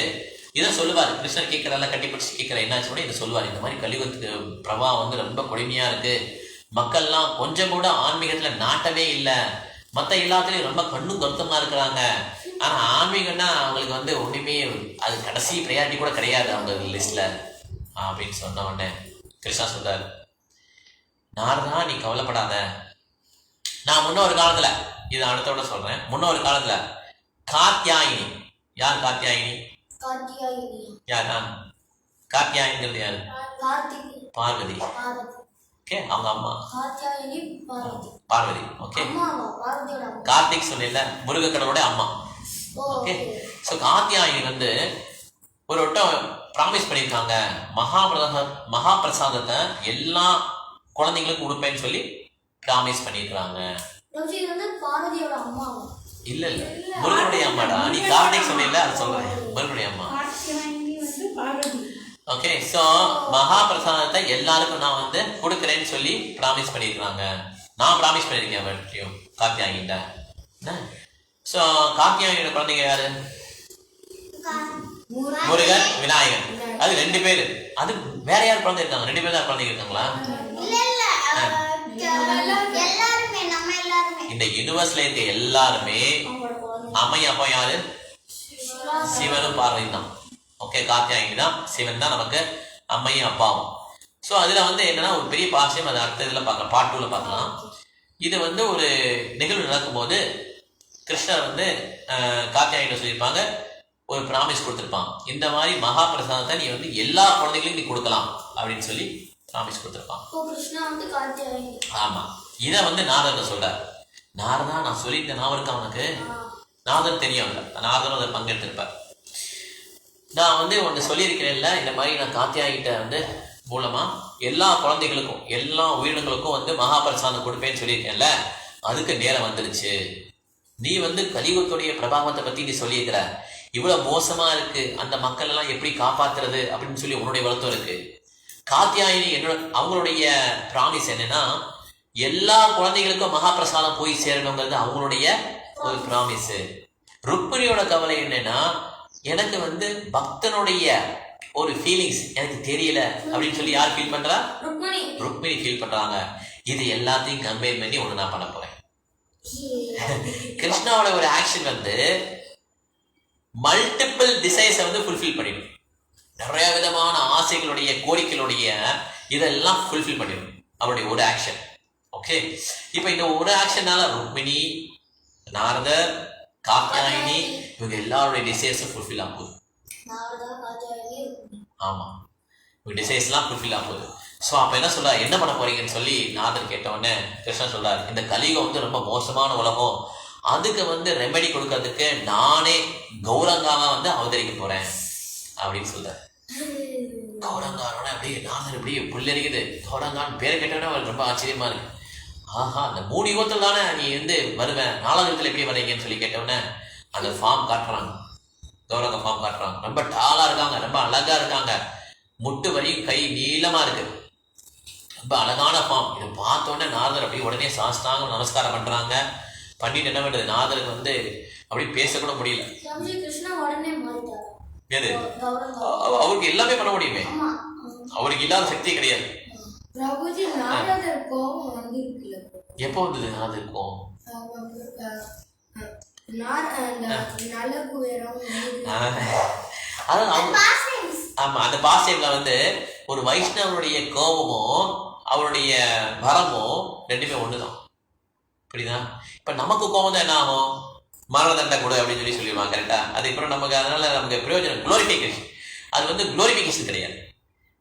Speaker 1: இதை சொல்லுவார். கிருஷ்ணர் கேட்கறதால கட்டி பிடிச்சி கேட்கிற என்னாச்சு கூட இதை சொல்லுவார். இந்த மாதிரி கலியுகத்துக்கு பிரபாவம் வந்து ரொம்ப கொடுமையா இருக்கு, மக்கள்லாம் கொஞ்சம் கூட ஆன்மீகத்துல நாட்டவே இல்லை, மற்ற எல்லாத்துலயும் ரொம்ப கண்ணும் கருத்தமா இருக்கிறாங்க, ஆனா ஆன்மீகம்னா அவங்களுக்கு வந்து ஒண்ணுமே அது கடைசி ப்ரையாரிட்டி கூட கிடையாது அவங்க லிஸ்ட்ல அப்படின்னு சொன்ன உடனே கிருஷ்ணா சொல்றாரு, நாரதா நீ கவலைப்படாத, நான் முன்னொரு காலத்துல, இது அடுத்தோட சொல்றேன், முன்னொரு காலத்துல காத்யாயினி, யார் காத்யாயினி, யாரா காத்யாயினிங்கிறது யாரு, பார்வதி. ஓகே, அவங்க அம்மா பார்வதி. ஓகே, கார்த்திக் சொல்லல, முருகக்கடவுடைய அம்மா. ஓகே, ஸோ காத்யாயினி வந்து ஒரு வட்டம் ப்ராமிஸ் பண்ணியிருக்காங்க, மகாபிரசாதத்தை எல்லா குழந்தைங்களுக்கும் கொடுப்பேன்னு சொல்லி ப்ராமிஸ் பண்ணியிருக்காங்க. இல்ல இல்ல முருகனுடைய அம்மாடா, நீ கார்த்திக் சொன்னீங்கல்ல அது சொல்றேன், முருகனுடைய அம்மா. ஓகே, ஸோ மகாபிரசாதத்தை எல்லாருக்கும் நான் வந்து கொடுக்குறேன்னு சொல்லி ப்ராமிஸ் பண்ணியிருக்காங்க. நான் ப்ராமிஸ் பண்ணியிருக்கேன் அவர்கிட்டையும், கார்த்தியாயிட்ட. ஸோ கார்த்தியாயோட குழந்தைங்க யாரு, முருகன் விநாயகன், அது 2 பேரு. அது வேற யார் குழந்தை இருக்காங்க, 2 பேர் தான் குழந்தைங்க இருக்காங்களா? இந்த யூனிவர்ஸ்ல இருக்க எல்லாருமே அம்மையும் அப்பா யாரு, சிவனும் பார்வதி தான். ஓகே, கார்த்தியாயினி தான், சிவன் தான் நமக்கு அம்மையும் அப்பாவும். ஸோ அதுல வந்து என்னன்னா ஒரு பெரிய பாசியம், அது அடுத்த இதுல பார்க்கலாம், பார்ட் 2ல பார்க்கலாம். இது வந்து ஒரு நிகழ்வு நடக்கும்போது கிருஷ்ணர் வந்து கார்த்தியாயிட்ட சொல்லியிருப்பாங்க, ஒரு ப்ராமிஸ் கொடுத்துருப்பாங்க, இந்த மாதிரி மகாபிரசாதத்தை நீ வந்து எல்லா குழந்தைகளையும் நீ கொடுக்கலாம் அப்படின்னு சொல்லி ப்ராமிஸ் கொடுத்துருப்பாங்க. ஆமா, இதை வந்து நாரதர் சொல்றாரு. நாரதா நான் சொல்லியிருந்தேன் ஞாபகம் இருக்கா உனக்கு? நாரதர் தெரியும், நாரதரும் அதை பங்கெடுத்திருப்பார். நான் வந்து ஒன்று சொல்லியிருக்கிறேன்ல, இந்த மாதிரி நான் கார்த்தியாயிட்ட வந்து மூலமா எல்லா குழந்தைகளுக்கும் எல்லா உயிரினங்களுக்கும் வந்து மகாபிரசாதம் கொடுப்பேன்னு சொல்லியிருக்கேன்ல, அதுக்கு நேரம் வந்துருச்சு. நீ வந்து கலியுகத்துடைய பிரபாவத்தை பத்தி நீ சொல்லியிருக்கிற, இவ்வளவு மோசமா இருக்கு, அந்த மக்கள் எல்லாம் எப்படி காப்பாத்துறது அப்படின்னு சொல்லி உன்னுடைய வருத்தம் இருக்கு. கார்த்தியாயினி என்னோட அவங்களுடைய ப்ராமிஸ் என்னன்னா, எல்லா குழந்தைகளுக்கும் மகாபிரசாதம் போய் சேரணுங்கிறது அவங்களுடைய ஒரு ப்ராமிஸ். ருக்மிணியோட கவலை என்னன்னா, எனக்கு வந்து பக்தனுடைய ஒரு ஃபீலிங்ஸ் எனக்கு தெரியல அப்படின்னு சொல்லி யார் ஃபீல் பண்றா? ருக்மிணி ஃபீல் பண்றாங்க. இது எல்லாத்தையும் கம்பேர் பண்ணி ஒண்ணு நான் பண்ண போறேன். கிருஷ்ணாவோட ஒரு ஆக்ஷன் வந்து மல்டிபிள் டிசைர்ஸை வந்து ஃபுல்ஃபில் பண்ணிடும். நிறைய விதமான ஆசைகளுடைய கோரிக்கைகளுடைய இதெல்லாம் ஃபுல்ஃபில் பண்ணிடும் அவருடைய ஒரு ஆக்ஷன். ஓகே, இப்ப இந்த ஒரு ஆக்ஷனால ருக்மிணி, நாரதர், கார்த்தியாயினி இவங்க எல்லாருடைய டிசைர்ஸும் ஃபுல்ஃபில் ஆகுது. ஆமா, இவங்க டிசைர்ஸ்லாம் ஃபுல்ஃபில் ஆகுது. ஸோ அப்போ என்ன சொல்றா, என்ன பண்ண போறீங்கன்னு சொல்லி நாரதர் கேட்ட உடனே கிருஷ்ணன் சொல்றாரு, இந்த கலியுகம் வந்து ரொம்ப மோசமான உலகம், அதுக்கு வந்து ரெமெடி கொடுக்கறதுக்கு நானே கௌரங்காவா வந்து அவதரிக்க போறேன் அப்படின்னு சொல்றாரு. கௌரங்கானோட அப்படியே நாரதர் அப்படியே புல்லரிக்குது. கௌரங்கான்னு பேரை கேட்டோன்னே அவருக்கு ரொம்ப ஆச்சரியமா இருக்கு. ஆஹா அந்த 3 யுகத்துல தானே நீ வந்து வருவேன், 4வது யுகத்துல எப்படி வரீங்கன்னு சொல்லி கேட்டவுடனே அந்த ஃபார்ம் காட்டுறாங்க. கௌரங்க ஃபார்ம் காட்டுறாங்க. ரொம்ப டாலா இருக்காங்க, ரொம்ப அழகா இருக்காங்க, முட்டு வரி கை நீளமா இருக்கு, ரொம்ப அழகான ஃபார்ம். இதை பார்த்தோன்னே நாரதர் அப்படியே உடனே சாஸ்தாங்க நமஸ்காரம் பண்றாங்க. பண்ணிட்டு என்ன பண்றது, நாரதருக்கு வந்து அப்படி பேசக்கூட முடியல.
Speaker 2: கிருஷ்ணா உடனே மாறிட்டாரு.
Speaker 1: எது அவருக்கு எல்லாமே பண்ண முடியுமே, அவருக்கு இல்லாத சக்தி கிடையாது.
Speaker 2: பிரபுஜி நாரதர் கோபம் வந்து இருக்குல்ல,
Speaker 1: எப்போ வந்தது நாரதர் கோபம்? ஆமா அந்த பாசியம்ல வந்து ஒரு வைஷ்ணவனுடைய கோபமும் அவருடைய வரமும் ரெண்டுமே ஒண்ணுதான், புரியுதா? இப்ப நமக்கு கோபம் தான் என்ன ஆகும், மரண தண்டை கூட அப்படின்னு சொல்லிடுவாங்க, கரெக்டா? அதுக்கப்புறம் நமக்கு அதனால நமக்கு பிரயோஜனம் குளோரிபிகேஷன், அது வந்து குளோரிபிகேஷன் கிடையாது.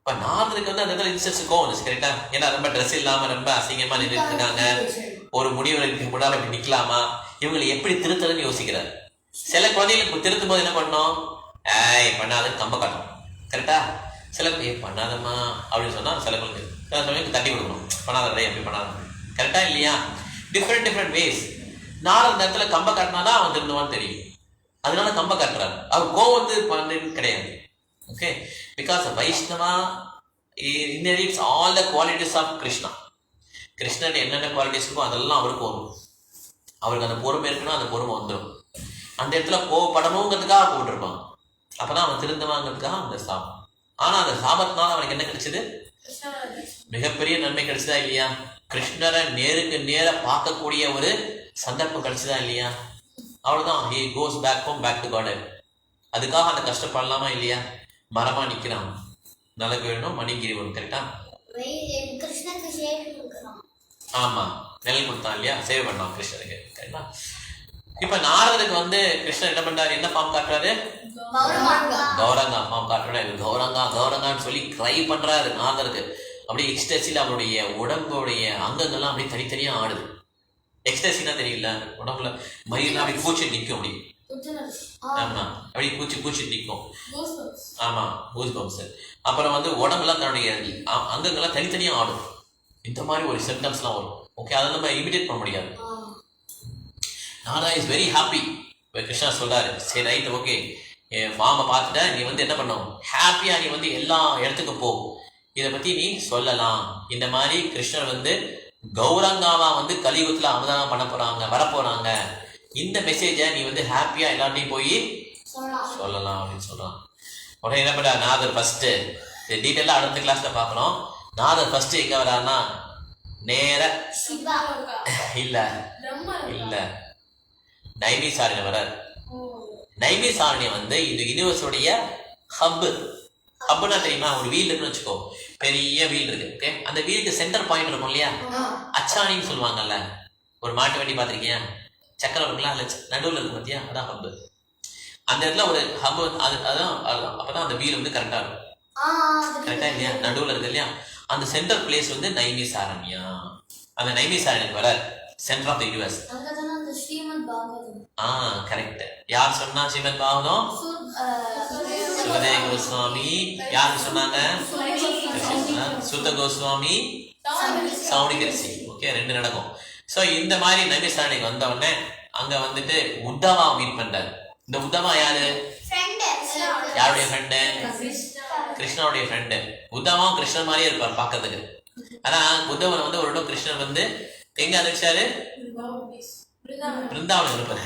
Speaker 1: இப்ப நாரதருக்கு வந்து அந்த இடத்துல இன்ஸ்டன்ஸ் கோவம் வந்துச்சு, கரெக்டா? ஏன்னா ரொம்ப ட்ரெஸ் இல்லாம ரொம்ப அசிங்கமா நின்றுட்டு இருக்காங்க, ஒரு முடிவுகளுக்கு முன்னால அப்படி நிக்கலாமா, இவங்களை எப்படி திருத்தலன்னு யோசிக்கிறாரு. சில குழந்தைகளுக்கு திருத்தும் போது என்ன பண்ணோம், பண்ணாதுன்னு கம்ப காட்டணும், கரெக்டா? சில பண்ணாதம்மா அப்படின்னு சொன்னா சில குழந்தைங்களுக்கு தட்டி கொடுக்கணும், பண்ணாத எப்படி பண்ணாத, கரெக்டா இல்லையா? Different ways. நாரத நேரத்துல கம்ப காட்டினாதான் அவன் திருந்துவான்னு தெரியும், அதனால கம்ப காட்டுறாரு. அவர் கோவம் வந்து கிடையாது. Okay, because Vaishnava inherits all the qualities of Krishna. Krishnan என்னென்ன குவாலிட்டிஸ் இருக்கோ அதெல்லாம் அவருக்கு வரும். அவருக்கு அந்த பொறுமை இருக்குன்னா அந்த பொறுமை வந்துடும். அந்த இடத்துல கோவப்படணுங்கிறதுக்காக கூப்பிட்டுருப்பான், அப்பதான் அவன் திருந்தவாங்கிறதுக்காக அந்த சாபம். ஆனா அந்த சாபத்தினால அவனுக்கு என்ன கிடைச்சது, மிகப்பெரிய நன்மை கிடைச்சதா இல்லையா? கிருஷ்ணரை நேருக்கு நேர பார்க்கக்கூடிய ஒரு சந்தர்ப்பம் கிடைச்சதா இல்லையா? அவ்வளவுதான், he goes back home, back to God. அதுக்காக அந்த கஷ்டப்படலாமா இல்லையா? மரமா நிக்கிறான், நல்லது வேணும், மணிகிரி வரும், கரெக்டா? ஆமா, நெல் கொடுத்தான் இல்லையா, சேவை பண்ணான் கிருஷ்ணருக்கு, கரெக்டா? இப்ப நாரதருக்கு வந்து கிருஷ்ணன் என்ன பண்றாரு, என்ன ஃபார்ம் காட்டுறாரு, கௌரங்கா ஃபார்ம் காட்டுறாரு. கௌரங்கான்னு சொல்லி ட்ரை பண்றாரு நாரதருக்கு. அப்படியே எக்ஸ்டசில அவருடைய உடம்புடைய அங்கங்கள்லாம் அப்படியே தனித்தனியா ஆடுது. எக்ஸ்டசினா தெரியல, உடம்புல மயிலாம் அப்படி பூச்சி நிற்கும், அப்படி ஆமா அப்படி பூச்சி நிற்கும். ஆமா கூஸ் பம்ப்ஸ். அப்புறம் வந்து உடம்புலாம் தன்னுடைய அங்கங்கள்லாம் தனித்தனியா ஆடும். இந்த மாதிரி ஒரு சிம்டம்ஸ்லாம் வரும். ஓகே, அதை நம்ம இமிடியேட் பண்ண முடியாது. Narada is very happy. இப்போ கிருஷ்ணா சொல்றாரு, சரி ரைட் ஓகே, என் மாமா பார்த்துட்ட, நீ வந்து என்ன பண்ணும், ஹாப்பியா நீ வந்து எல்லா இடத்துக்கும் போ, இதை பத்தி நீ சொல்லலாம். இந்த மாதிரி கிருஷ்ணர் வந்து கௌரங்காவா வந்து கலியுகத்துல அவதாரம் பண்ண போறாங்க, வரப்போறாங்க, இந்த மெசேஜை நீ வந்து ஹாப்பியா எல்லாத்தையும் போய் சொல்லலாம் அப்படின்னு சொல்றான். உடனே என்ன பண்ண நாரதர் ஃபர்ஸ்ட், டீட்டெயிலா அடுத்த கிளாஸ்ல பாக்குறோம். நாரதர் ஃபர்ஸ்ட் எங்க வராருன்னா நேர இல்ல நைமிசாரண்யம் வராரு. நைமிசாரண்யம் வந்து இந்த யூனிவர்ஸோடைய ஹப்னா தெரியுமா, ஒரு வீல் இருக்குன்னு வச்சுக்கோ, பெரிய வீல் இருக்கு. ஓகே, அந்த வீலுக்கு சென்டர் பாயிண்ட் இருக்கும் இல்லையா, அச்சாணின்னு சொல்லுவாங்கல்ல. ஒரு மாட்டு வண்டி பாத்திருக்கியா, சக்கரம் இருக்குல்ல, அதுல நடுவில் இருக்கு பார்த்தியா, அதான் ஹப். அந்த இடத்துல ஒரு ஹப், அதான் அப்பதான் அந்த வீல் வந்து கரெக்டா இருக்கும், கரெக்டா இல்லையா, நடுவில் இருக்கு இல்லையா, அந்த சென்டர் பிளேஸ் வந்து நைமிசாரண்யா. அந்த நைமிசாரண்யம் வர centre of the universe. Correct. யார் சொன்னா ஸ்ரீமத் பாகவதம்? சுகதேவ கோஸ்வாமி. யாருக்கு சொன்னாங்க? சுத்த கோஸ்வாமி, சௌனிகரிசி. ஓகே, ரெண்டு நடக்கும். ஸோ இந்த மாதிரி நைமிசாரண்யம் வந்த உடனே அங்க வந்துட்டு உத்தவா மீட் பண்றாரு. இந்த உத்தவா யாரு, யாருடைய ஃப்ரெண்டு? கிருஷ்ணனுடைய ஃப்ரெண்டு. உத்தவாவும் கிருஷ்ணன் மாதிரியே இருப்பார் பார்க்கறதுக்கு. ஆனா உத்தவன் வந்து ஒரு இடம் கிருஷ்ணன் வந்து எங்க அனுப்பிச்சாரு, பிருந்தாவனம் இருப்பாரு.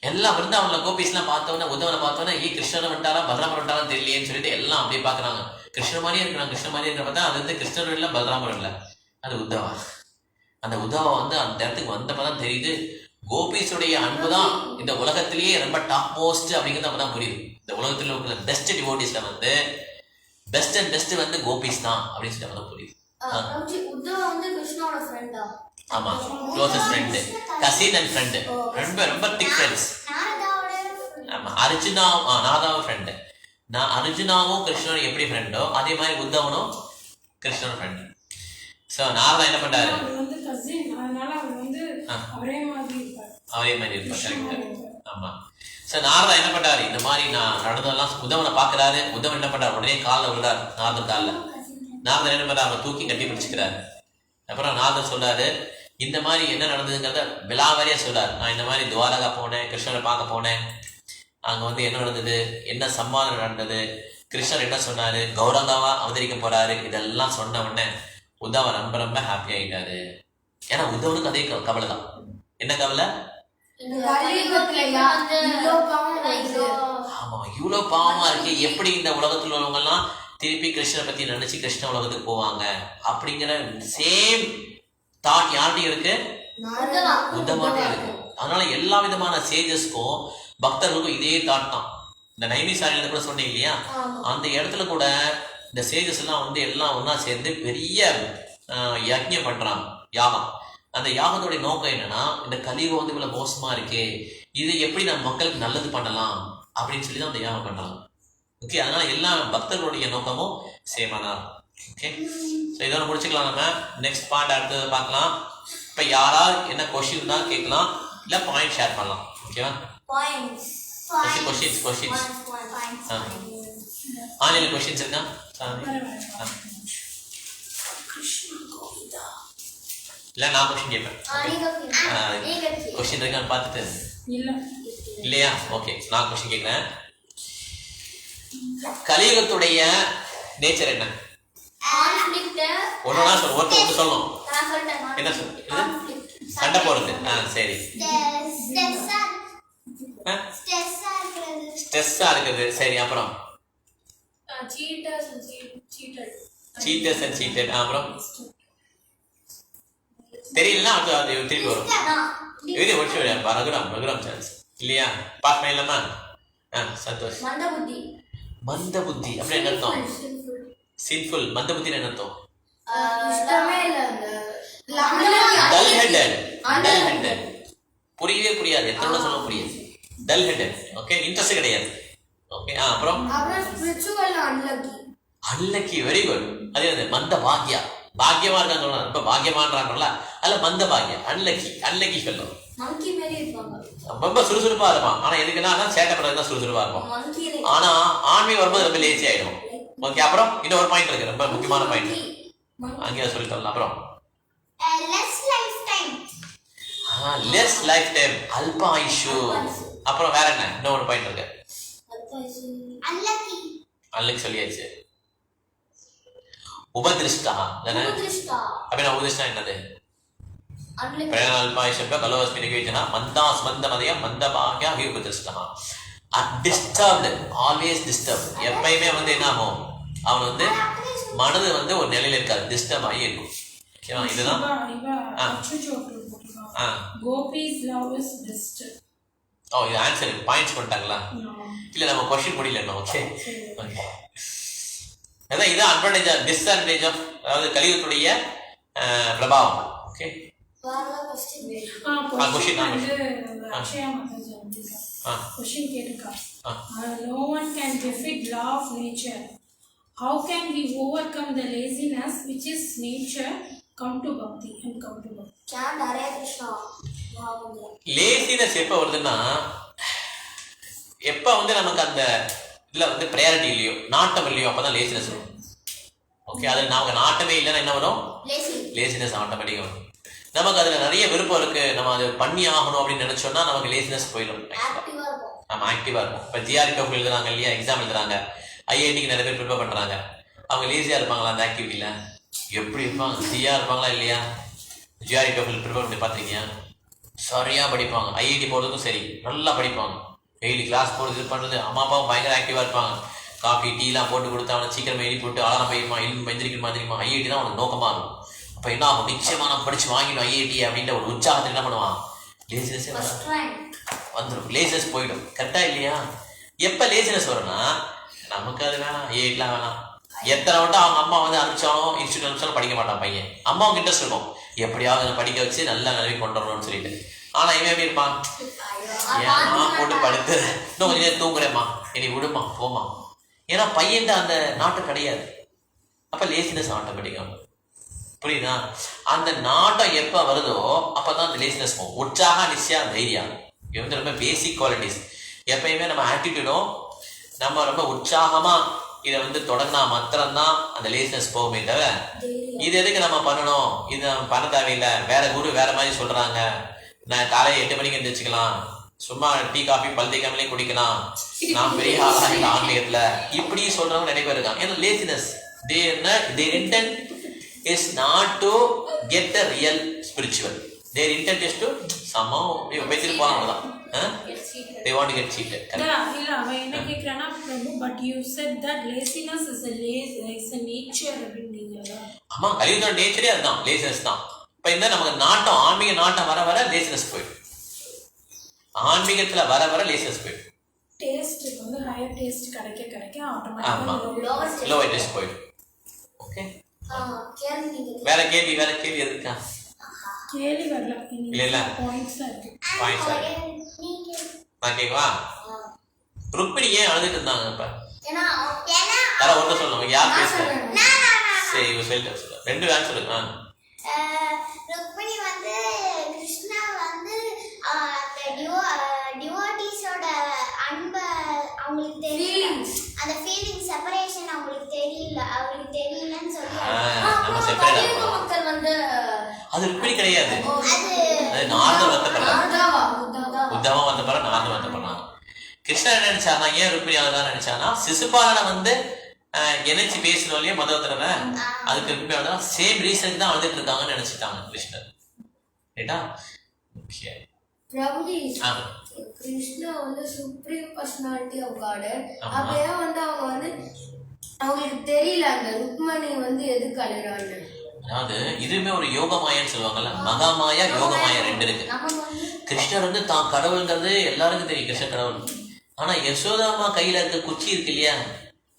Speaker 1: எல்லாம் பிருந்தாவன்ல கோபிஸ்லாம் பார்த்தோன்னே, உத்தவனை பார்த்தோன்னே கிருஷ்ணனை வந்துட்டாரா பலராமர் வந்துட்டாரா தெரியலையேன்னு சொல்லிட்டு எல்லாம் அப்படியே பாக்குறாங்க. கிருஷ்ணன் மாதிரியே இருக்கிறான், கிருஷ்ணன் மாதிரியே இருக்கிற பார்த்தா அது வந்து கிருஷ்ணன் இல்ல, பலராமர் இல்ல, அது உத்தவா. அந்த உத்தவா வந்து அந்த இடத்துக்கு வந்தப்பதான் தெரியுது, கோபிஸுடைய அன்புதான் இந்த உலகத்திலேயே ரொம்ப டாப் மோஸ்ட் அப்படிங்கிறது அப்பதான் புரியுது. இந்த உலகத்துல இருக்கிற பெஸ்ட் டிவோட்டிஸ்ல வந்து பெஸ்ட் அண்ட் பெஸ்ட் வந்து கோபிஸ் தான் அப்படின்னு சொல்லி அப்பதான் புரியுது. ஆமா, closest friend, cousin and friend, ரொம்ப ரொம்ப திக் ஃப்ரெண்ட்ஸ். ஆமா, அர்ஜுனா நாதாவும் ஃப்ரெண்டு. அர்ஜுனாவும் கிருஷ்ணனும் எப்படி ஃப்ரெண்டோ அதே மாதிரி உத்தவனும் கிருஷ்ணனும் ஃப்ரெண்டு. ஸோ நாரதா என்ன பண்றாரு, அவரே மாதிரி இருப்பார். கரெக்ட். ஆமா. ஸோ நாரதா என்ன பண்றாரு, இந்த மாதிரி நான் நடந்ததெல்லாம் உத்தவனை பாக்குறாரு. உத்தவன் என்ன பண்றாரு, உடனே காலில் விழுறாரு, நாரதர் காலில். நாரதர் என்ன பண்றாரு, அவரை தூக்கி கட்டி பிடிச்சிக்கிறாரு. அப்புறம் நாரதர் சொல்றாரு, இந்த மாதிரி என்ன நடந்ததுங்கிறத விலாவரியா சொல்றாரு. நான் இந்த மாதிரி துவாரகா போனேன், கிருஷ்ணரை பார்க்க போனேன், அங்க வந்து என்ன நடந்தது, என்ன சம்பாதம் நடந்தது, கிருஷ்ணர் என்ன சொன்னாரு, கௌரங்காவா அவதரிக்க போறாரு, இதெல்லாம் சொன்ன உடனே உத்தவ ரொம்ப ரொம்ப ஹாப்பி ஆயிட்டாரு. ஏன்னா உத்தவனுக்கு அதே கவலை தான். என்ன கவலை? ஆமா, இவ்வளவு பாவமா இருக்கு, எப்படி இந்த உலகத்துல உள்ளவங்க எல்லாம் திருப்பி கிருஷ்ணனை பத்தி நினைச்சு கிருஷ்ண உலகத்துக்கு போவாங்க அப்படிங்கிற சேம் தாட் யார்கிட்ட இருக்கு? உத்தமாட்டே இருக்கு. அதனால எல்லா விதமான சேஜஸ்க்கும் பக்தர்களுக்கும் இதே தாட் தான். இந்த நைமிசாரியில கூட சொன்னீங்க இல்லையா, அந்த இடத்துல கூட இந்த சேஜஸ் எல்லாம் வந்து எல்லாம் ஒன்னா சேர்ந்து பெரிய யஜ்ஞம் பண்றாங்க, யாகம். அந்த யாகத்தோடைய நோக்கம் என்னன்னா, இந்த கலியுகம் வந்து இவ்வளவு மோசமா இருக்கே, இது எப்படி நம்ம மக்களுக்கு நல்லது பண்ணலாம் அப்படின்னு சொல்லி தான் அந்த யாகம் பண்றாங்க. ஓகே, அதனால எல்லா பக்தர்களுடைய நோக்கமும் சேமா தான். ஓகே, ஸோ இதோட முடிச்சுக்கலாம். நம்ம நெக்ஸ்ட் பார்ட் அடுத்தது பார்க்கலாம். இப்போ யாராவது என்ன கொஸ்டின் தான் கேட்கலாம், இல்லை பாயிண்ட் ஷேர் பண்ணலாம். ஓகேவா? கொஸ்டின்ஸ் ஆன்லைன்ல கொஸ்டின்ஸ் இருக்கா? இல்லை நான் கொஸ்டின் கேட்பேன். கொஸ்டின் இருக்கான்னு பார்த்துட்டு இல்லையா? ஓகே, நான் கொஸ்டின் கேட்குறேன். கலியுகத்துடைய நேச்சர் என்ன? ஒன்னொன்னா சொல்லணும், ஒருத்தர் சொல்லணும். என்ன சொல்லு? சண்டை போறது. சரி, ஸ்ட்ரெஸ்ஸா இருக்குது. சரி, அப்புறம் சீட்டர்ஸ் அண்ட் சீட்டட். அப்புறம் தெரியலன்னா அது திருப்பி வரும். இது முடிச்சு ரகுராம் சான்ஸ் இல்லையா? பாஸ் பண்ணலாமா? சந்தோஷ். மந்த புத்தி அப்படி என்ன அர்த்தம்? சின்ஃபுல். மந்த புத்தி என்ன அர்த்தம்? Dull headed. புரியவே புரியாது, எத்தனை சொல்ல புரியாது. Dull headed. ஓகே, இன்ட்ரெஸ்ட் கிடையாது. ஓகே, அப்புறம் அன்லக்கி. Very good. அதே மந்த பாக்யா. பாக்கியமா இருக்காங்க, ரொம்ப பாக்கியமான்றாங்கல்ல, அதுல மந்த பாக்கியம். அன்லக்கி சொல்லும். ரொம்ப சுறுசுறுப்பா இருப்பான், ஆனா எதுக்குன்னா சேட்டை பண்றதுதான் சுறுசுறுப்பா இருப்பான். ஆனா ஆன்மீகம் வரும்போது ரொம்ப லேசி ஆயிடும். ஓகே, அப்புறம் இன்னொரு பாயிண்ட் இருக்கு, ரொம்ப முக்கியமான பாயிண்ட், அங்கே சொல்லிட்டோம். அப்புறம் லெஸ் லைஃப் டைம், அல்ப ஆயுஷு. அப்புறம் வேற என்ன இன்னொரு பாயிண்ட் இருக்கு? அன்லக்கி சொல்லியாச்சு. உபதிருஷ்டா தானே? அப்படின்னா உபதிருஷ்டா என்னது? அல்பாயுஷம் கலோஸ்மி நிகழ்ச்சினா மந்தாஸ் மந்தமதயம் மந்தபாகியா உபதிருஷ்டா. Disturbed, always disturb. எப்பயுமே வந்து என்ன ஆகும், அவன் வந்து மனது வந்து ஒரு நிலையில இருக்காது, டிஸ்டர்ப் ஆகி இருக்கும். ஓகேவா? இதுதான் இது ஆன்சர். பாயிண்ட்ஸ் பண்ணிட்டாங்களா? இல்ல நம்ம கொஸ்டின் முடியல. ஓகே, அதான் இது அட்வான்டேஜ் டிஸ்அட்வான்டேஜ் ஆஃப், அதாவது கலியுகத்துடைய பிரபாவம். Okay,
Speaker 3: No one can defeat law of nature. How can we overcome the laziness which is nature? Come to bhakti and come to bhakti.
Speaker 1: Laziness எப்ப வருதுன்னா, எப்ப வந்து நமக்கு அந்த இதுல வந்து ப்ரையாரிட்டி இல்லையோ, நாட்டம் இல்லையோ, அப்பதான் லேசினஸ் வரும். ஓகே, அது நமக்கு நாட்டமே இல்லைன்னா என்ன வரும்? லேசினஸ் ஆட்டோமேட்டிக்கா வரும். நமக்கு அதுல நிறைய விருப்பம் இருக்கு, நம்ம அது பண்ணி ஆகணும் அப்படின்னு நினைச்சோம்னா நமக்கு லேசினஸ் போயிடும். நம்ம ஆக்டிவா இருக்கும். இப்ப ஜிஆர்இ டோஃபல் எழுதுறாங்க இல்லையா, எக்ஸாம் எழுதுறாங்க, ஐஐடிக்கு நிறைய பேர் ப்ரிப்பேர் பண்றாங்க. அவங்க லேசியா இருப்பாங்களா அந்த ஆக்டிவிட்டியில? எப்படி இருப்பாங்க? ஃப்ரீயா இருப்பாங்களா இல்லையா? ஜிஆர்இ டோஃபல் ப்ரிப்பேர் பண்ணி பார்த்துருக்கீங்க? சரியா படிப்பாங்க. ஐஐடி போறதுக்கும் சரி, நல்லா படிப்பாங்க. டெய்லி கிளாஸ் போகிறது, இது பண்ணுறது. அம்மா அப்பாவும் பயங்கர ஆக்டிவாக இருப்பாங்க. காஃபி டீலாம் போட்டு கொடுத்து அவனை சீக்கிரமாக எழுதி போட்டு அலாரம் பையமா எந்திரிக்கணுமா தெரியுமா? ஐஐடி தான் அவனுக்கு நோக்கமாக இருக்கும். அப்போ என்ன ஆகும்? நிச்சயமாக நான் படித்து வாங்கிடும் ஐஐடி அப்படின்ற ஒரு உற்சாகத்தில் என்ன பண்ணுவான்? லேசினஸே வந்துடும், லேசினஸ் போயிடும். கரெக்டாக இல்லையா? எப்போ லேசினஸ் வரும்னா, நமக்கு அது வேணாம், ஐஐடிலாம் வேணாம். எத்தனை வட்டம் அவங்க அம்மா வந்து அனுப்பிச்சாலும் இன்ஸ்டியூட் அனுப்பிச்சாலும் படிக்க மாட்டான் பையன். அம்மாவுக்கு இன்ட்ரெஸ்ட் இருக்கும், எப்படியாவது படிக்க வச்சு நல்ல நிலைமை கொண்டு வரணும்னு சொல்லிட்டு. ஆனா இவன் எப்படி இருப்பான்? ஏன்னா போட்டு படுத்து இன்னும் கொஞ்சம் நேரம் தூங்குறேம்மா, இனி விடுமா போமா. ஏன்னா பையன் அந்த நாட்டு கிடையாது. அப்ப லேசினஸ் ஆட்டோமேட்டிக்கா. புரியுதா? அந்த நாட்டம் எப்ப வருதோ அப்பதான் அந்த லேசினஸ் போகும். உற்சாக, நிச்சயா, தைரியம், இது வந்து ரொம்ப பேசிக் குவாலிட்டிஸ். எப்பயுமே நம்ம ஆட்டிடியூடும் நம்ம ரொம்ப உற்சாகமா இதை வந்து தொடங்கினா மாத்திரம்தான் அந்த லேசினஸ் போகுமே தவிர இது எதுக்கு நம்ம பண்ணணும், இது நம்ம பண்ண தேவையில்லை, வேற குரு வேற மாதிரி சொல்றாங்க, நான் காலையில் 8 மணிக்கு எந்திரிச்சுக்கலாம், சும்மா டீ காஃபி பல்திக்காமலே குடிக்கலாம், நான் பெரிய ஆளா இந்த ஆன்மீகத்துல இப்படி சொல்றவங்க நிறைய பேர் இருக்காங்க. ஏன்னா laziness, their intent is not to get the real spiritual, their intent is to somehow வெச்சிட்டு போறாங்க தான். They want to get cheated.
Speaker 3: இல்ல அவன் என்ன கேக்குறானா Prabhu, but you said that laziness is a nature அப்படிங்கறத.
Speaker 1: ஆமா, கலியுகத்தோட நேச்சரே அதுதான், லேசினஸ் தான். இப்ப இந்த நமக்கு நாட்டம், ஆன்மீக நாட்டம் வர வர லேசினஸ் போயிடும், ஆன்மீகத்துல வர வர லேசினஸ் போயிடும்.
Speaker 3: டேஸ்ட் வந்து ஹையர் டேஸ்ட் கிடைக்க
Speaker 1: ஆமா,
Speaker 3: ஆட்டோமேட்டிக்கா
Speaker 1: லோ டேஸ்ட் போயிடும். ஓகே,
Speaker 2: கேள்வி
Speaker 1: வேற கேள்வி எதுக்கா?
Speaker 3: கேள்வி வரல,
Speaker 1: இல்ல
Speaker 3: பாயிண்ட்ஸ் இருக்கு.
Speaker 1: பாயிண்ட்ஸ் நான் கேட்கவா? ருக்மிணி ஏன் அழுதுட்டு இருந்தாங்க? இப்ப
Speaker 2: ஏன்னா
Speaker 1: யாரா ஒருத்தர் சொல்லுங்க, யார் பேசுறது?
Speaker 2: சொல்றேன்.
Speaker 1: சரி, இவ சொல்லிட்டு ரெண்டு வேலை சொல்லுங்க.
Speaker 4: ருக்மிணி வந்து கிருஷ்ணா வந்து டிவோட்டிஸோட அன்பை அவங்களுக்கு தெரியல, அந்த ஃபீலிங் செப்பரேஷன் அவங்களுக்கு தெரியலன்னு சொல்லி
Speaker 1: நம்ம செப்பரேட்
Speaker 2: கலியுக மக்கள் வந்து
Speaker 1: அது ருக்மிணி கிடையாது,
Speaker 4: அது
Speaker 1: நாரதர் வந்தப்பறம்,
Speaker 2: உத்தவா
Speaker 1: உத்தமம் வந்தப்பறம் நாரதர் வந்தப்பறம். கிருஷ்ணன் என்ன நினைச்சானா, ஏன் ருக்மிணி அதான் நினைச்சானா, சிசுபாலனை வந்து நினைச்சு பேசணும் இல்லையா மதவத்திரன, அதுக்கு ருக்மிணி சேம் ரீசனுக்கு தான் அழுதுட்டு இருக்காங்கன்னு நினைச்சிட்டாங்க கிருஷ்ணர். ரைட்டா? ஓகே.
Speaker 2: பிரபுஜி, கிருஷ்ணா வந்து சுப்ரீம் பர்சனாலிட்டி ஆஃப் காட். அப்பயே வந்து அவங்க வந்து அவங்களுக்கு தெரியல அந்த ருக்மணி வந்து எதுக்கு அழுறான்னு.
Speaker 1: அதாவது இதுவுமே ஒரு யோகமாயன்னு சொல்லுவாங்கல்ல, மகாமாயா யோகமாயா ரெண்டு இருக்கு. கிருஷ்ணர் வந்து தான் கடவுள்ங்கிறது எல்லாருக்கும் தெரியும், கிருஷ்ணர் கடவுள். ஆனா யசோதாமா கையில இருக்க குச்சி இருக்கு இல்லையா,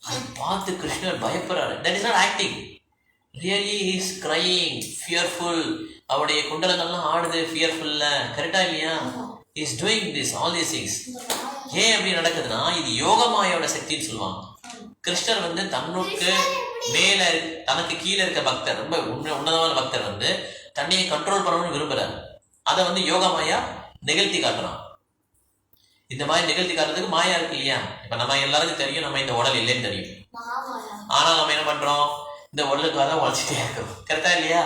Speaker 1: அதை பார்த்து கிருஷ்ணர் பயப்படுறாரு. That is not acting, really he is crying, fearful. அவருடைய குண்டலங்கள்லாம் ஆடுது ஃபியர்ஃபுல்ல. கரெக்டா இல்லையா? Is doing this all these things. ஏன் அப்படி நடக்குதுன்னா, இது யோகமாயோட சக்தின்னு சொல்லுவாங்க. கிருஷ்ணர் வந்து தன்னுக்கு மேல தனக்கு கீழே இருக்க பக்தர், ரொம்ப உன்னதமான பக்தர் வந்து தன்னையை கண்ட்ரோல் பண்ணணும்னு விரும்புறாரு. அதை வந்து யோகமாயா நிகழ்த்தி காட்டுறான். இந்த மாதிரி நிகழ்த்தி காட்டுறதுக்கு மாயா இருக்கு இல்லையா? இப்ப நம்ம எல்லாருக்கும் தெரியும் நம்ம இந்த உடல் இல்லைன்னு தெரியும், ஆனா நம்ம என்ன பண்றோம், இந்த உடலுக்காக தான் உழைச்சிட்டே இருக்கிறோம். கரெக்டா இல்லையா?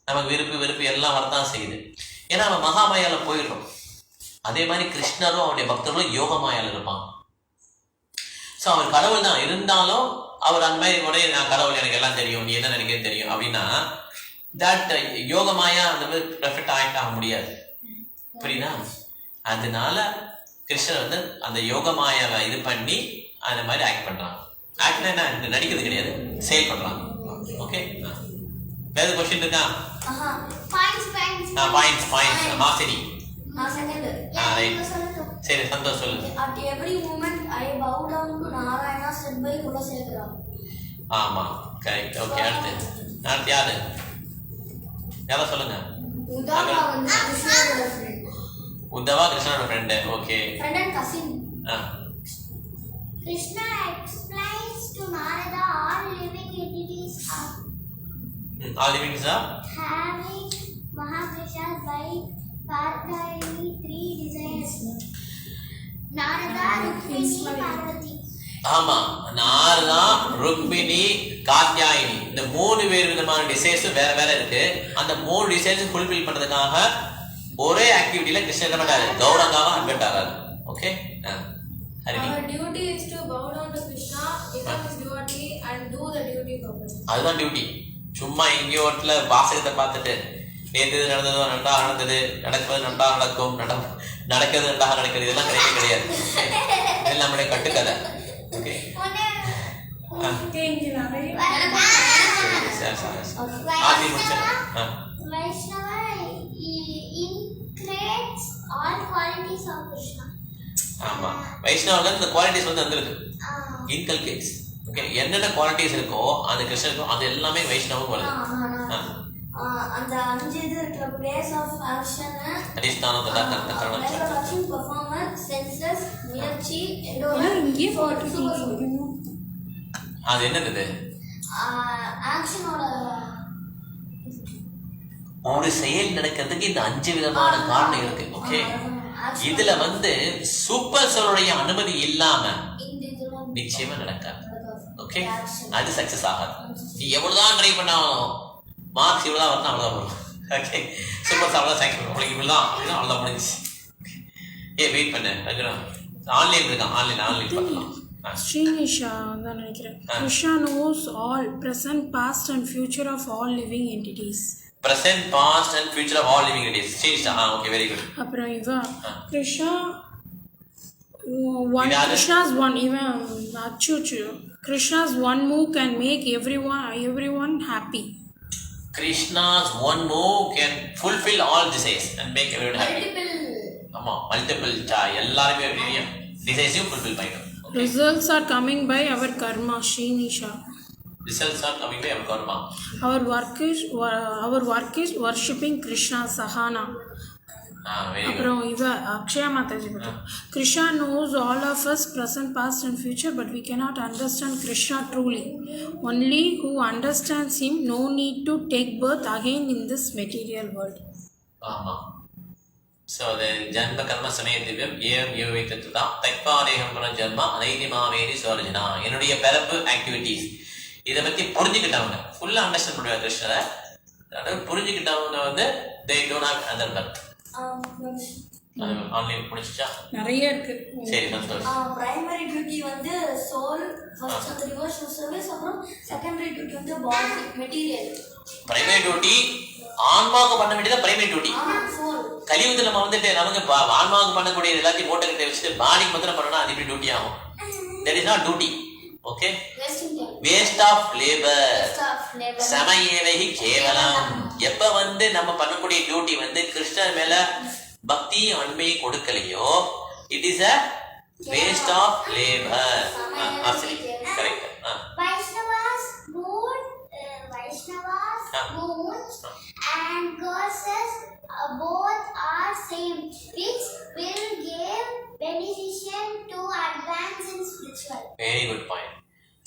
Speaker 1: நமக்கு வெறுப்பு எல்லாம் வரதான் செய்யுது. ஏன்னா நம்ம மகாமாயால போயிடுறோம். அதே மாதிரி கிருஷ்ணரும் அவருடைய பக்தர்களும் யோகமாயால இருப்பாங்க. ஸோ அவர் கடவுள் தான் இருந்தாலும் அவர் அந்த மாதிரி உடைய நான் கடவுள், எனக்கு எல்லாம் தெரியும், நீ என்ன நினைக்கிறது தெரியும் அப்படின்னா தட் யோகமாயா அந்த மாதிரி பெர்ஃபெக்ட் ஆக்ட் ஆக முடியாது. புரியுதா? அதனால கிருஷ்ணர் வந்து அந்த யோகமாயாவை இது பண்ணி அந்த மாதிரி ஆக்ட் பண்றாங்க. ஆக்ட் என்ன, நடிக்கிறது கிடையாது, செயல் பண்றாங்க. ஓகே, வேற क्वेश्चन இருக்கா? Points Mazzini. ரைட், சரி, சந்தோஷ் சொல்லு.
Speaker 2: At every moment I bow down to Narayana said by Kulasekara.
Speaker 1: ஆமா, கரெக்ட். ஓகே, அடுத்து யார சொல்லுங்க.
Speaker 2: உத்தவா வந்து கிருஷ்ணரோட friend.
Speaker 1: Uddawa கிருஷ்ணரோட friend. Okay,
Speaker 2: friend and cousin.
Speaker 4: Krishna explains to Narada all living entities are
Speaker 1: all living is
Speaker 4: having Mahaprasad by Parvati 3 desires. Narada, Rukmini, Parvati.
Speaker 1: ஆமா, நாரதா, ருக்மிணி, காத்யாயினி, இந்த 3 பேர் விதமான desires வேற வேற இருக்கு. அந்த 3 டிசைர்ஸ் ஃபுல்ஃபில் பண்றதுக்காக ஒரே ஆக்டிவிட்டில கிருஷ்ணர் என்ன பண்றாரு, கௌரங்காவா அட்மிட் ஆறாரு. Okay, Harini.
Speaker 2: Our duty is to bow down to Krishna, become his devotee and do the duty properly.
Speaker 1: அதுதான் டியூட்டி. சும்மா எங்கேயோ இடத்துல வாசகத்தை பார்த்துட்டு நேற்று நடந்ததோ நன்றாக நடந்தது, நடப்பது நன்றாக நடக்கும், நடக்கிறது நன்றாக நடக்கிறது, இதெல்லாம் கிடையாது. இதெல்லாம் நம்மளுடைய கட்டுக்கதை. Okay,
Speaker 4: Vaishnava increates all qualities of Krishna.
Speaker 1: ஆமா, வைஷ்ணவர்கள் இந்த குவாலிட்டிஸ் வந்து வந்துருக்கு, இன்கல்கேட்ஸ். ஓகே, என்னென்ன குவாலிட்டிஸ் இருக்கோ அந்த கிருஷ்ணருக்கும் அது எல்லாமே வைஷ்ணவம் வருது.
Speaker 2: அந்த 5 இது இருக்கிற பிளேஸ் ஆஃப் ஆக்ஷன்,
Speaker 1: அதிஷ்டானம்,
Speaker 2: பெர்ஃபார்மன்ஸ், சென்சஸ், முயற்சி,
Speaker 1: அது என்னது,
Speaker 2: ஆக்ஷனோட
Speaker 1: ஒரு செயல் நடக்கிறதுக்கு இந்த 5 விதமான காரணம் இருக்கு. ஓகே, இதுல வந்து சூப்பர் சோலுடைய அனுமதி இல்லாம நிச்சயமா நடக்காது. ஓகே, அது சக்சஸ் ஆகாது. நீ எவ்வளவுதான் ட்ரை பண்ணாலும் மார்க்ஸ் இவ்வளவுதான் வரணும், அவ்வளவுதான் வரும். ஓகே, சூப்பர் சாப்பிடலாம் சயின்ஸ் உங்களுக்கு இவ்வளவுதான் அப்படின்னா அவ்வளவுதான் முடிஞ்சு. வெயிட் பண்ணு, ஆன்லைன் இருக்கான், ஆன்லைன் பண்ணலாம்.
Speaker 3: Srinisha தான் நினைக்கிறேன். Krishna knows all present, past and future of all living entities.
Speaker 1: Present, past and future of all living entities. Srinisha, okay, very good.
Speaker 3: அப்புறம் இவன் Krishna Krishna's one, even Achuchu. Krishna's one move can make everyone happy.
Speaker 1: Krishna's one move can fulfill all desires and make everyone happy. ஆமா, multiple எல்லாருமே டிசைர்ஸையும் fulfil பண்ணிடும்.
Speaker 3: Results are coming by our karma, Srinisha.
Speaker 1: Results are coming by our karma.
Speaker 3: Our work is worshipping Krishna, Sahana.
Speaker 1: Very good.
Speaker 3: அப்புறம் இவ அக்ஷயா மாதாஜி பற்றி Krishna knows all of us, present, past and future, but we cannot understand Krishna truly. Only who understands him no need to take birth again in this material world.
Speaker 1: ஆமா. So the ஜன்ம கர்ம சமய திவ்யம் ஏம் யோவை தத்துதா தக்வாதேகம் புன ஜன்மா அனைதிமாவேதி சுவர்ஜனா. என்னுடைய பிறப்பு activities இதை பற்றி புரிஞ்சுக்கிட்டவங்க ஃபுல்லாக understand பண்ணுவாங்க கிருஷ்ணரை. அதாவது புரிஞ்சுக்கிட்டவங்க வந்து they do not understand. Online முடிச்சிச்சா?
Speaker 3: நிறைய இருக்கு.
Speaker 1: சரி, சந்தோஷம்.
Speaker 2: பிரைமரி டியூட்டி வந்து சோல், ஃபர்ஸ்ட் அந்த டிவோஷனல் சர்வீஸ், அப்புறம் செகண்டரி டியூட்டி வந்து பாடி மெட்டீரியல்.
Speaker 1: பிரைமரி டியூட்டி ஆன்மாவுக்கு பண்ண வேண்டியது பிரைமரி டியூட்டி. கலியுகத்தில் நம்ம வந்துட்டு நமக்கு ஆன்மாவுக்கு பண்ணக்கூடிய எல்லாத்தையும் மூட்டைகிட்ட வச்சுட்டு பாடிக்கு மாத்திரம் பண்ணணும், அது எப்படி டியூட்டி ஆகும்? That is not duty. Okay, waste of labour சமயேவகி கேவலம். எப்ப வந்து நம்ம பண்ணக்கூடிய டியூட்டி வந்து கிருஷ்ணர் மேல பக்தியும் அன்பையும் கொடுக்கலையோ it is a waste of labour. சரி, correct.
Speaker 4: Vaishnavas moons and goddesses both are same, which will give beneficial to advance in spiritual.
Speaker 1: Very good point.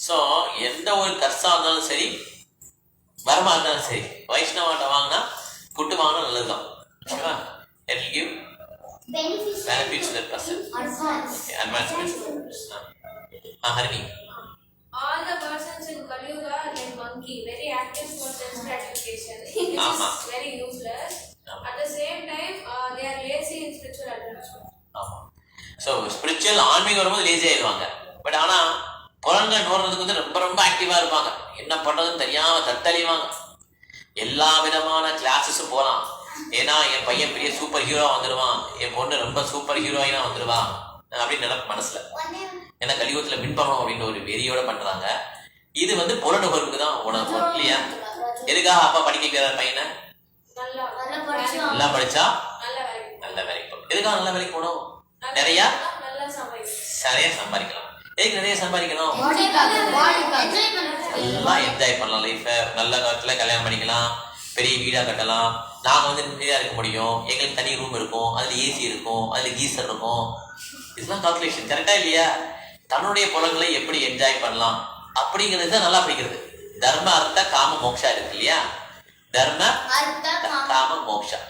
Speaker 1: So எந்த ஒரு கர்ஸா இருந்தாலும் சரி, வரமா இருந்தாலும் சரி, வைஷ்ணவாட்ட வாங்கினா குட்டு வாங்கினா நல்லதுதான். ஓகேவா? It will give benefits to that person. Advancement. Harini.
Speaker 5: All the persons in Kali Yuga are like monkey, very active for sense gratification. This is very useless. At the same time, they are lazy in spiritual advancement.
Speaker 1: So spiritual ஆன்மீகம் வரும்போது lazy ஆயிடுவாங்க. But ஆனால் புலன்கள் நோடுறதுக்கு வந்து ரொம்ப ரொம்ப ஆக்டிவாக இருப்பாங்க. என்ன பண்ணுறதுன்னு தெரியாமல் தத்தளிவாங்க. எல்லா விதமான கிளாஸஸும் போகலாம். ஏன்னா என் பையன் பெரிய சூப்பர் ஹீரோவாக வந்துடுவான், என் பொண்ணு ரொம்ப சூப்பர் ஹீரோயினாக வந்துடுவான் அப்படின்னு நினைப்பு மனசில். ஏன்னா கலியுகத்தில் வின் பண்ணணும் அப்படின்னு ஒரு வெறியோட பண்ணுறாங்க. இது வந்து புலனுகர்வுக்கு தான் உணவு இல்லையா? எதுக்காக அப்பா படிக்க வைக்கிறார் பையனை? நல்லா படிச்சா நல்ல வேலைக்கு போகணும். எதுக்காக நல்ல வேலைக்கு போகணும்? நிறைய சம்பாதிக்கலாம். எதுக்கு நிறைய சம்பாதிக்கணும்? நல்லா என்ஜாய் பண்ணலாம் லைஃபை. நல்ல காலத்துல கல்யாணம் பண்ணிக்கலாம், பெரிய வீடா கட்டலாம். நாங்க வந்து நிம்மதியா இருக்க முடியும். எங்களுக்கு தனி ரூம் இருக்கும், அதுல ஏசி இருக்கும், அதுல கீசர் இருக்கும். இதெல்லாம் கால்குலேஷன் கரெக்டா இல்லையா? தன்னுடைய புலங்களை எப்படி என்ஜாய் பண்ணலாம் அப்படிங்கிறது தான் நல்லா படிக்கிறது. தர்ம அர்த்த காம மோக்ஷா இருக்கு இல்லையா? தர்ம காம மோக்ஷா.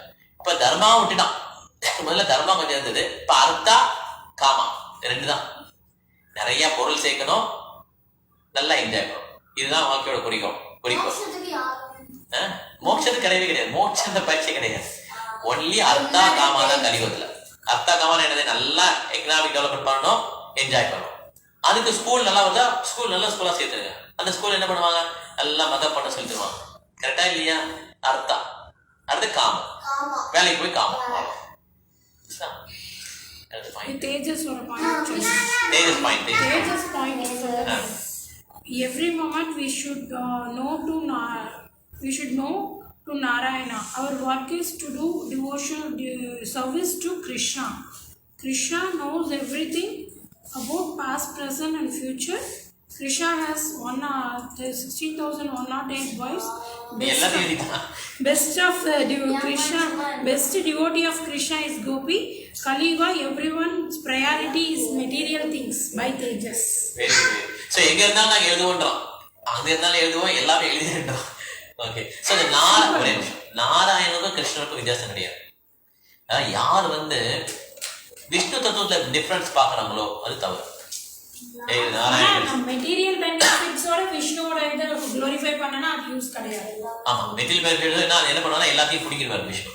Speaker 1: இப்ப தர்மா விட்டுட்டான். முதல்ல தர்மா கொஞ்சம் இருந்தது, இப்ப அர்த்தா காமா ரெண்டு தான். நிறைய பொருள் சேர்க்கணும், நல்லா என்ஜாய் பண்ணணும். இதுதான் வாழ்க்கையோட குறிக்கோள். மோட்சத்துக்கு கிடையவே கிடையாது. மோட்சத்தை பயிற்சி கிடையாது. ஒன்லி அர்த்தா காமா தான் கலியுகத்துல. அர்த்தா காமான என்னது? நல்லா எக்கனாமிக் டெவலப்மெண்ட் பண்ணணும், என்ஜாய் பண்ணணும். அதுக்கு ஸ்கூல் நல்லா வருதா? ஸ்கூல் நல்ல ஸ்கூலா சேர்த்துருங்க. அந்த ஸ்கூல் என்ன பண்ணுவாங்க? நல்லா மதம் பண்ண சொல்லி தருவாங்க. கரெக்டா இல்லையா? அர்த்தா. அடுத்து காமம், வேலைக்கு போய் காமம்.
Speaker 3: Tejas point. Every moment we should know to Narayana. Our work is to do devotional service to Krishna. Krishna knows everything about past, present and future. Krishna has 16,108 wives. Best devotee of Krishna is Gopi. Kali Yuga, everyone's priority is material things by Tejas.
Speaker 1: Very good. So எங்க இருந்தாலும் நாங்க எழுதுவோன்றோம், அங்க இருந்தாலும் எழுதுவோம், எல்லாமே எழுதிடுறோம். Okay. So இந்த ஒரே நிமிஷம், நாராயணனுக்கும் கிருஷ்ணனுக்கும் வித்தியாசம் கிடையாது. யார் வந்து விஷ்ணு தத்துவத்துல டிஃபரன்ஸ் பார்க்குறாங்களோ அது தவறு. நாராயண
Speaker 3: மெட்டீரியல் பெனிஃபிட்ஸோட விஷ்ணுவோட இதை க்ளோரிஃபை பண்ணனா அது யூஸ் கிடையாது.
Speaker 1: ஆமா மெட்டீரியல் பெனிஃபிட் என்ன பண்ணுவாங்கன்னா எல்லாத்தையும் பிடிக்கிறார் விஷ்ணு.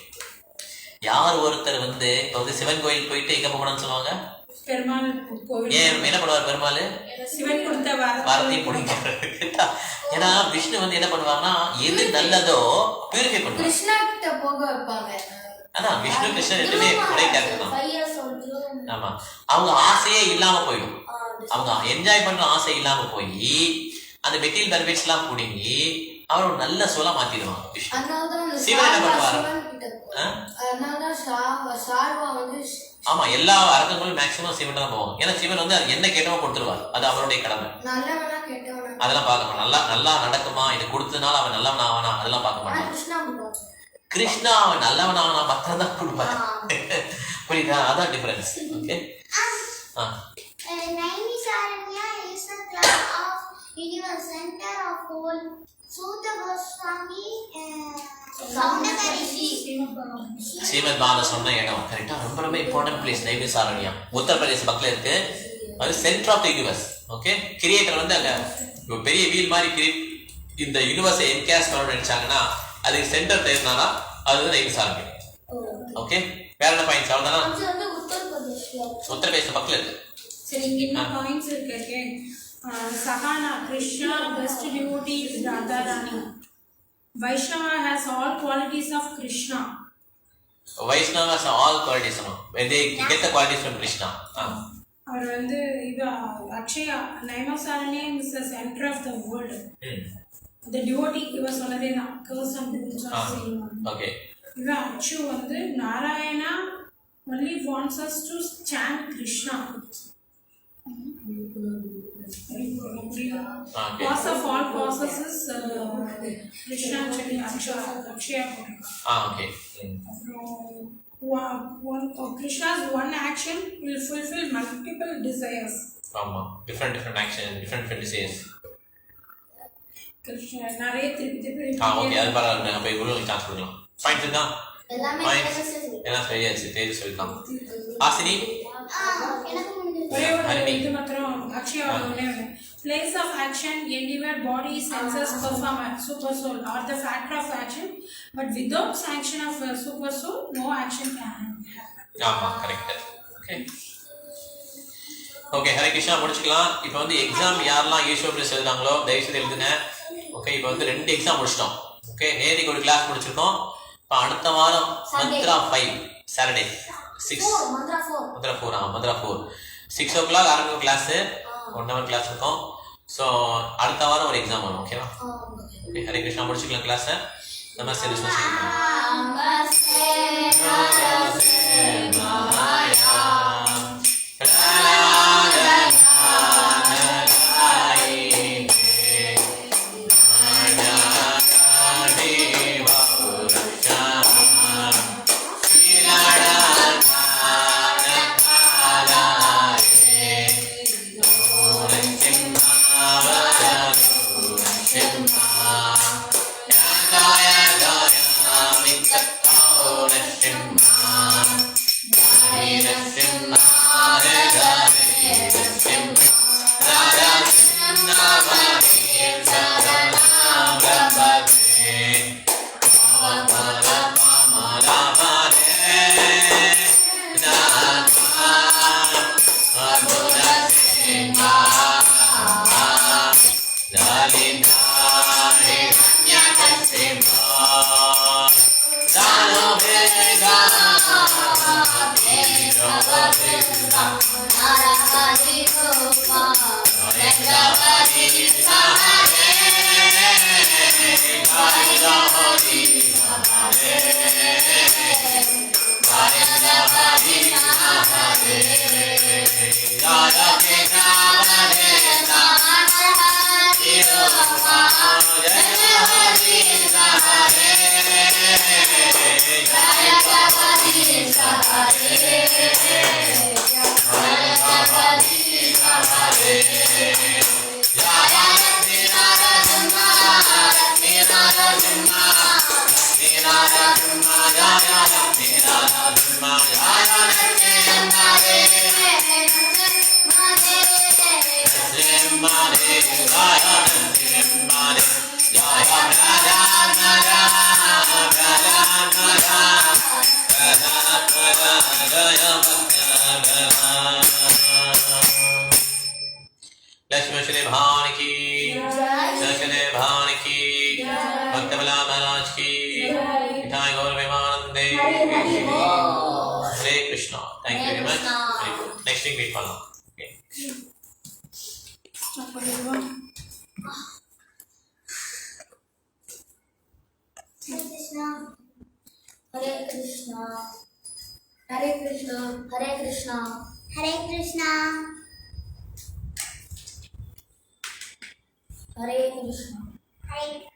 Speaker 1: யார் ஒருத்தர் வந்து இப்போ வந்து சிவன் கோயில் போயிட்டு எங்க போகணும்னு சொல்லுவாங்க,
Speaker 3: பெருமாள் கோவில்.
Speaker 1: ஏன் என்ன பண்ணுவார் பெருமாள்?
Speaker 3: சிவன் கொடுத்த
Speaker 1: வாரத்தையும் பிடிக்கிறாரு. ஏன்னா விஷ்ணு வந்து என்ன பண்ணுவாங்கன்னா எது நல்லதோ பியூரிஃபை பண்ணுவாங்க.
Speaker 2: கிருஷ்ணா கிட்ட போக வைப்பாங்க.
Speaker 1: ஆனா விஷ்ணு கிருஷ்ணன் ரெண்டுமே ஒரே கேரக்டர் தான்.
Speaker 2: 5 years old.
Speaker 1: ஆமா அவங்க ஆசையே இல்லாம போயிடும். அவங்க என்ஜாய் பண்ற ஆசை இல்லாம போய் அந்த மெட்டீரியல் பெனிஃபிட்ஸ் எல்லாம் பிடிங்கி அவர் ஒரு நல்ல சோலா மாத்திடுவாங்க விஷ்ணு. சிவன் என்ன பண்ணுவாரு? ஆமா எல்லா அரக்கங்களும் மேக்சிமம் சிவன் தான் போவாங்க. ஏன்னா சிவன் வந்து அது என்ன கேட்டவோ கொடுத்துருவார், அது அவருடைய கடமை. அதெல்லாம் பார்க்க மாட்டான். நல்லா நடக்குமா, இது கொடுத்ததுனால அவன் நல்லவன் ஆவானா அதெல்லாம் பார்க்க மாட்டான். கிருஷ்ணா அவன் நல்லவன் ஆவனா மட்டும் தான் கொடுப்பாரு. புரியுதா? அதான் difference. Okay.
Speaker 4: Naimisaranya is the cloud of universe, center of whole. Sutta Goswami, Saundakarishi.
Speaker 1: Srimad Bharata சொன்ன இடம் கரெக்டா ரொம்ப ரொம்ப இம்பார்ட்டன்ட் பிளேஸ். நைமிசாரண்யா உத்தரப்பிரதேச பக்கத்துல இருக்கு. அது centre of the universe. Okay. Creator வந்து அங்க பெரிய வீல் மாதிரி இந்த யூனிவர்ஸை என்கேஸ் பண்ண நினைச்சாங்கன்னா அதுக்கு சென்டர் தெரியுதுனா அது நைமிசாரண்யம். ஓகே. வேற என்ன பாயிண்ட்ஸ்? அவ்வளவுதானா? உத்தரப்பிரதேச பக்கத்துல இருக்கு.
Speaker 3: சரி, இங்க என்ன பாயிண்ட்ஸ் இருக்கு? Sahana, Krishna, best devotee is Radharani. Vaishnava has all qualities of Krishna.
Speaker 1: Vaishnava has all qualities. They get the qualities from Krishna.
Speaker 3: அவர் வந்து இது Akshaya Naimisharanyam is the center of the world. The devotee இவர் சொன்னதே தான் curse and blessings.
Speaker 1: Okay.
Speaker 3: இவன் அச்சு வந்து Narayana only wants us to chant Krishna. Cause of all causes is Krishna actually Akshaya.
Speaker 1: Okay.
Speaker 3: Krishna's one action will fulfill multiple desires.
Speaker 1: Different action, different desires.
Speaker 3: Krishna நிறைய திருப்பி
Speaker 1: okay. அது பரவாயில்ல. நம்ம குருவுக்கு chance கொடுக்கலாம். பாயிண்ட்ஸ் இருக்கா? எல்லாம் சரியாச்சு. தேஜு சொல்லிக்கலாம். ஆசினி
Speaker 3: ஒரே ஒரு இது மாத்திரம் அக்ஷயா ஒண்ணே ஒண்ணு. Place of action, endeavor, body, senses, performer, super soul are the factor of action, but without sanction of super soul, no action can happen.
Speaker 1: ஆமா correct. Okay. Okay Hare Krishna முடிச்சுக்கலாம். இப்போ வந்து எக்ஸாம் யாரெல்லாம் ஈஸ்வரன் எழுதுறாங்களோ தயவு செய்து எழுதுங்க. ஓகே. இப்போ வந்து 2 எக்ஸாம் முடிச்சிட்டோம். ஓகே. நேற்றுக்கு ஒரு கிளாஸ் முடிச்சிருக்கோம். இப்போ அடுத்த வாரம் மந்த்ரா 5 சாட்டர்டே 6 மந்த்ரா 4 6 o'clock ஆரம்பிக்கும் கிளாஸ். 1 hour கிளாஸ் இருக்கும். ஸோ அடுத்த வாரம் ஒரு எக்ஸாம் வரும். ஓகேவா? ஓகே. ஹரே கிருஷ்ணா முடிச்சுக்கலாம் கிளாஸை. நமஸ்தே लक्ष्मी श्री भान की, श्री भान की, भक्तबला महाराज की, मिठाई गौर विमानंदे, हरे Krishna. Thank you very much. Very good. Next week meet பண்ணலாம். Okay.
Speaker 2: Hare Krishna. Hare Krishna. Hare Krishna.
Speaker 4: Hare Krishna.
Speaker 2: Hare Krishna.
Speaker 4: Hare